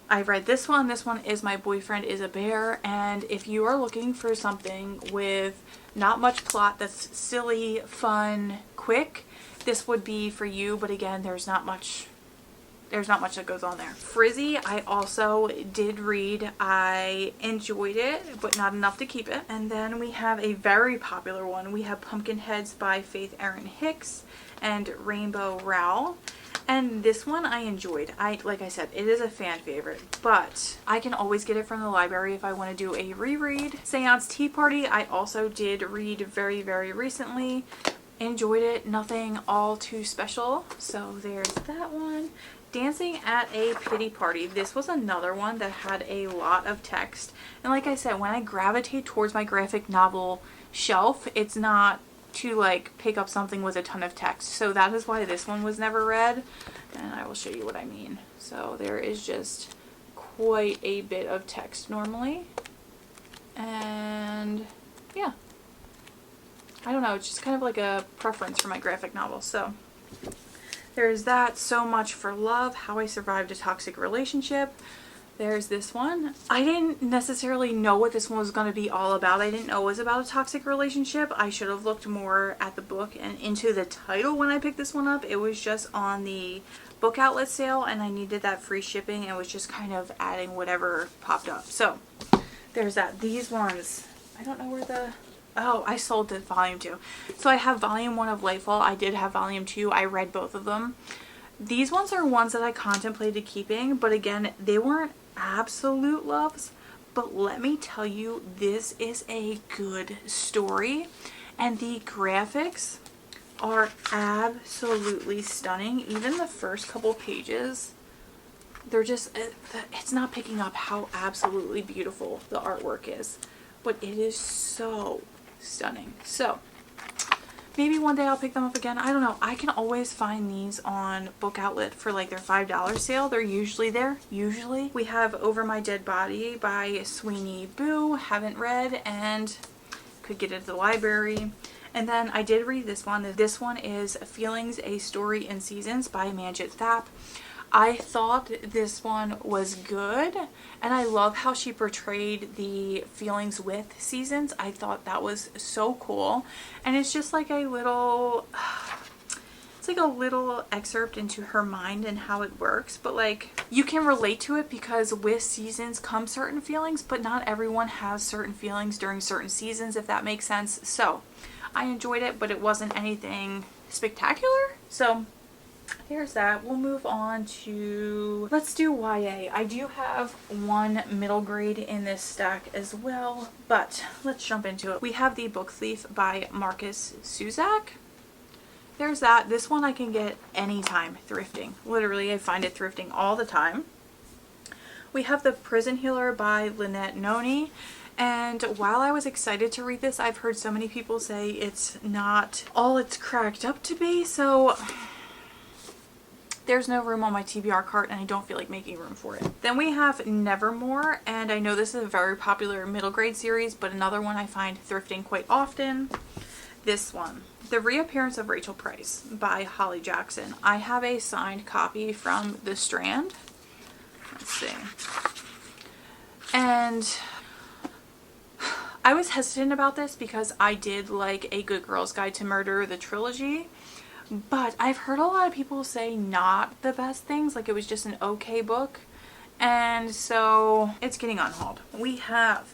I read this one. This one is My Boyfriend is a Bear, and if you are looking for something with not much plot that's silly, fun, quick, this would be for you. But again, there's not much that goes on there. Frizzy, I also did read. I enjoyed it, but not enough to keep it. And then we have a very popular one. We have Pumpkinheads by Faith Erin Hicks and Rainbow Rowell. And this one I enjoyed. Like I said, it is a fan favorite, but I can always get it from the library if I want to do a reread. Seance Tea Party, I also did read very, very recently. Enjoyed it. Nothing all too special. So there's that one. Dancing at a Pity Party. This was another one that had a lot of text. And like I said, when I gravitate towards my graphic novel shelf, it's not to like pick up something with a ton of text. So that is why this one was never read. And I will show you what I mean. So there is just quite a bit of text normally. And yeah. I don't know, it's just kind of like a preference for my graphic novel. So there's that. So Much for Love, How I Survived a Toxic Relationship. There's this one. I didn't necessarily know what this one was going to be all about. I didn't know it was about a toxic relationship. I should have looked more at the book and into the title when I picked this one up. It was just on the Book Outlet sale, and I needed that free shipping, and was just kind of adding whatever popped up. So there's that. These ones, I don't know where the... Oh, I sold the volume 2. So I have volume 1 of Lightfall. I did have volume 2. I read both of them. These ones are ones that I contemplated keeping, but again, they weren't absolute loves. But let me tell you, this is a good story, and the graphics are absolutely stunning. Even the first couple pages, they're just, it's not picking up how absolutely beautiful the artwork is, but it is so stunning. So maybe one day I'll pick them up again. I don't know. I can always find these on Book Outlet for like their $5 sale. They're usually there. Usually. We have Over My Dead Body by Sweeney Boo. Haven't read and could get it at the library. And then I did read this one. This one is Feelings, A Story in Seasons by Manjit Thap. I thought this one was good, and I love how she portrayed the feelings with seasons. I thought that was so cool. And it's just like a little, it's like a little excerpt into her mind and how it works, but like you can relate to it because with seasons come certain feelings, but not everyone has certain feelings during certain seasons, if that makes sense. So I enjoyed it, but it wasn't anything spectacular. So there's that. We'll move on to, let's do YA. I do have one middle grade in this stack as well, but let's jump into it. We have The Book Thief by Marcus Suzak. There's that. This one I can get anytime thrifting. Literally, I find it thrifting all the time. We have The Prison Healer by Lynette Noni. And while I was excited to read this, I've heard so many people say it's not all it's cracked up to be, so there's no room on my TBR cart and I don't feel like making room for it. Then we have Nevermore, and I know this is a very popular middle grade series, but another one I find thrifting quite often. This one, The Reappearance of Rachel Price by Holly Jackson. I have a signed copy from The Strand. Let's see. And I was hesitant about this because I did like A Good Girl's Guide to Murder, the trilogy. But I've heard a lot of people say not the best things, like it was just an okay book. And so it's getting unhauled. We have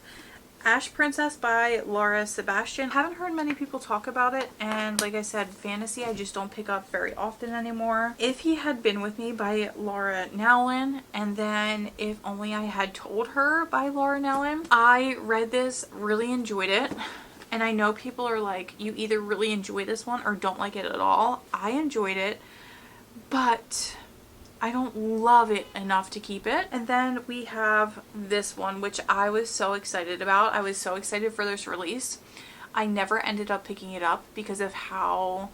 Ash Princess by Laura Sebastian. Haven't heard many people talk about it, and like I said, fantasy I just don't pick up very often anymore. If He Had Been With Me by Laura Nowlin, and then If Only I Had Told Her by Laura Nowlin. I read this, really enjoyed it. And I know people are like, you either really enjoy this one or don't like it at all. I enjoyed it, but I don't love it enough to keep it. And then we have this one, which I was so excited about. I was so excited for this release. I never ended up picking it up because of how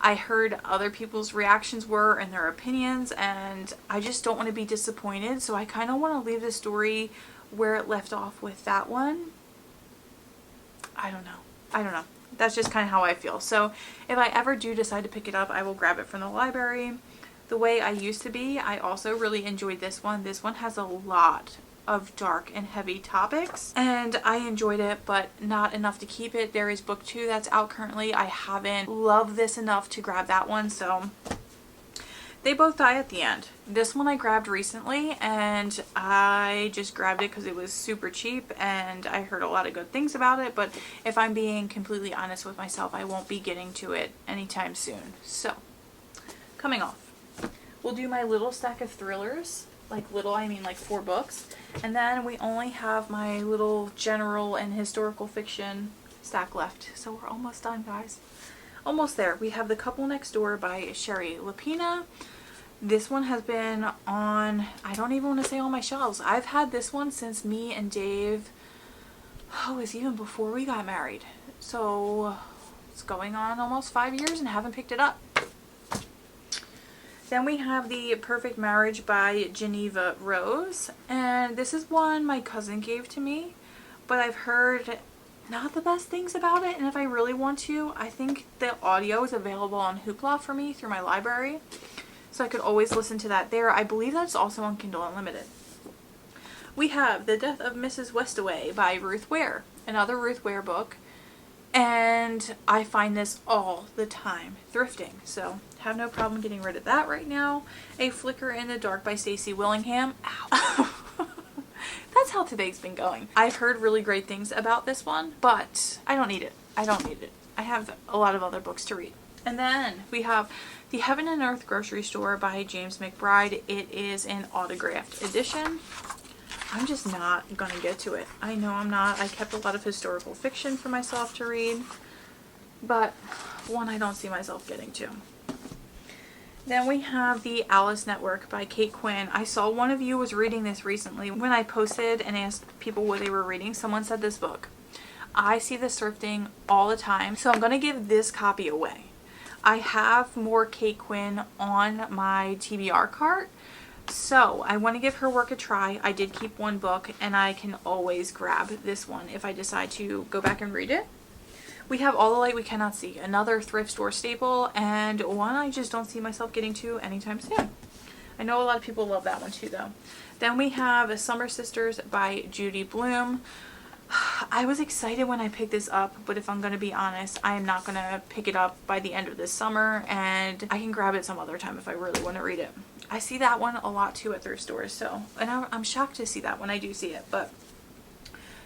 I heard other people's reactions were and their opinions, and I just don't want to be disappointed. So I kind of want to leave the story where it left off with that one. I don't know. That's just kind of how I feel. So if I ever do decide to pick it up, I will grab it from the library. The Way I Used to Be, I also really enjoyed this one. This one has a lot of dark and heavy topics, and I enjoyed it, but not enough to keep it. There is book 2 that's out currently. I haven't loved this enough to grab that one, so they both die at the end. This one I grabbed recently, and I just grabbed it because it was super cheap and I heard a lot of good things about it, but if I'm being completely honest with myself, I won't be getting to it anytime soon. So, coming off, we'll do my little stack of thrillers. Like little, I mean like 4 books. And then we only have my little general and historical fiction stack left. So we're almost done, guys. Almost there. We have The Couple Next Door by Sherry Lapina. This one has been on, I don't even want to say on my shelves. I've had this one since me and Dave, it was even before we got married. So it's going on almost 5 years and haven't picked it up. Then we have The Perfect Marriage by Geneva Rose. And this is one my cousin gave to me, but I've heard not the best things about it, and if I really want to, I think the audio is available on Hoopla for me through my library, so I could always listen to that there. I believe that's also on Kindle Unlimited. We have The Death of Mrs. Westaway by Ruth Ware, another Ruth Ware book, and I find this all the time thrifting, so have no problem getting rid of that right now. A Flicker in the Dark by Stacey Willingham. Ow. That's how today's been going. I've heard really great things about this one, but I don't need it. I don't need it. I have a lot of other books to read. And then we have The Heaven and Earth Grocery Store by James McBride. It is an autographed edition. I'm just not gonna get to it. I know I'm not. I kept a lot of historical fiction for myself to read, but one I don't see myself getting to. Then we have The Alice Network by Kate Quinn. I saw one of you was reading this recently. When I posted and asked people what they were reading, someone said this book. I see this thrifting all the time, so I'm going to give this copy away. I have more Kate Quinn on my TBR cart, so I want to give her work a try. I did keep one book, and I can always grab this one if I decide to go back and read it. We have All the Light We Cannot See, another thrift store staple, and one I just don't see myself getting to anytime soon. I know a lot of people love that one too though. Then we have Summer Sisters by Judy Blume. I was excited when I picked this up, but if I'm going to be honest, I am not going to pick it up by the end of this summer, and I can grab it some other time if I really want to read it. I see that one a lot too at thrift stores, so, and I'm shocked to see that when I do see it, but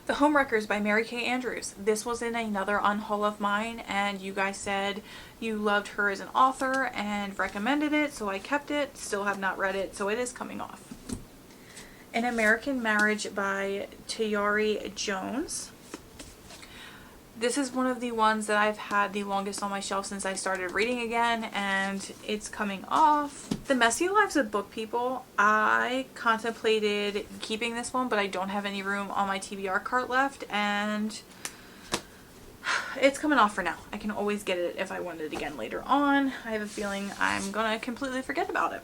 The Homewreckers by Mary Kay Andrews. This was in another unhaul of mine, and you guys said you loved her as an author and recommended it, so I kept it. Still have not read it, so it is coming off. An American Marriage by Tayari Jones. This is one of the ones that I've had the longest on my shelf since I started reading again, and it's coming off. The Messy Lives of Book People. I contemplated keeping this one, but I don't have any room on my TBR cart left, and it's coming off for now. I can always get it if I want it again later on. I have a feeling I'm gonna completely forget about it.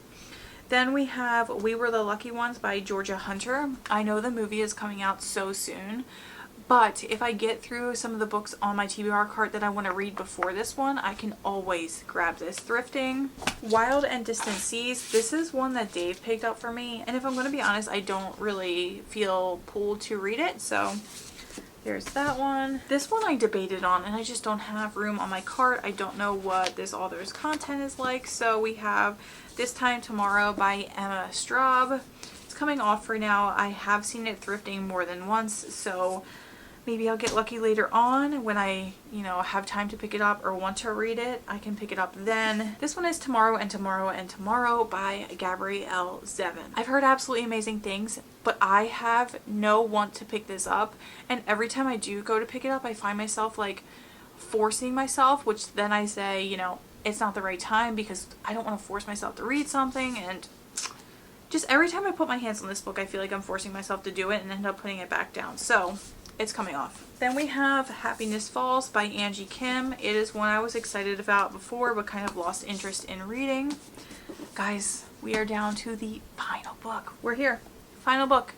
Then we have We Were the Lucky Ones by Georgia Hunter. I know the movie is coming out so soon, but if I get through some of the books on my TBR cart that I want to read before this one, I can always grab this thrifting. Wild and Distant Seas. This is one that Dave picked up for me, and if I'm going to be honest, I don't really feel pulled to read it, so there's that one. This one I debated on, and I just don't have room on my cart. I don't know what this author's content is like, so we have This Time Tomorrow by Emma Straub. It's coming off for now. I have seen it thrifting more than once, so maybe I'll get lucky later on when I, have time to pick it up or want to read it. I can pick it up then. This one is Tomorrow and Tomorrow and Tomorrow by Gabrielle Zevin. I've heard absolutely amazing things, but I have no want to pick this up, and every time I do go to pick it up, I find myself like forcing myself, which then I say, it's not the right time because I don't want to force myself to read something, and just every time I put my hands on this book, I feel like I'm forcing myself to do it and end up putting it back down. So it's coming off. Then we have Happiness Falls by Angie Kim. It is one I was excited about before, but kind of lost interest in reading. Guys, we are down to the final book. We're here. Final book.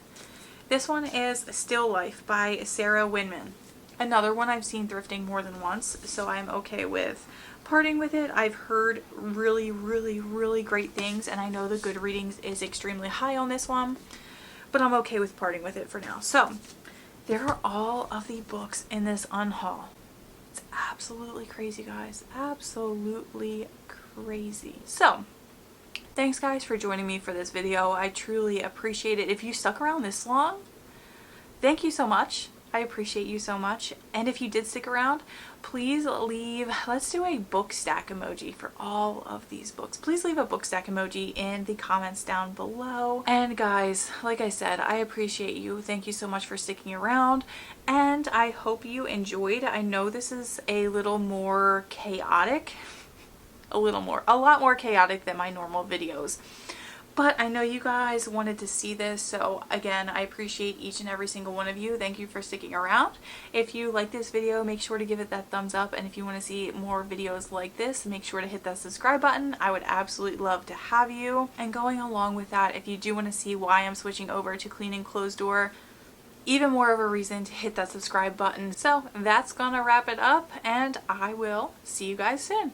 This one is Still Life by Sarah Winman. Another one I've seen thrifting more than once, so I'm okay with parting with it. I've heard really, really, really great things, and I know the good readings is extremely high on this one, but I'm okay with parting with it for now. So there are all of the books in this unhaul. It's absolutely crazy, guys. Absolutely crazy. So thanks guys for joining me for this video. I truly appreciate it. If you stuck around this long, thank you so much. I appreciate you so much. And if you did stick around, please let's do a book stack emoji for all of these books. Please leave a book stack emoji in the comments down below. And guys, like I said, I appreciate you. Thank you so much for sticking around, and I hope you enjoyed. I know this is a little more chaotic, a lot more chaotic than my normal videos. But I know you guys wanted to see this, so again, I appreciate each and every single one of you. Thank you for sticking around. If you like this video, make sure to give it that thumbs up, and if you want to see more videos like this, make sure to hit that subscribe button. I would absolutely love to have you. And going along with that, if you do want to see why I'm switching over to cleaning closed door, even more of a reason to hit that subscribe button. So that's gonna wrap it up, and I will see you guys soon.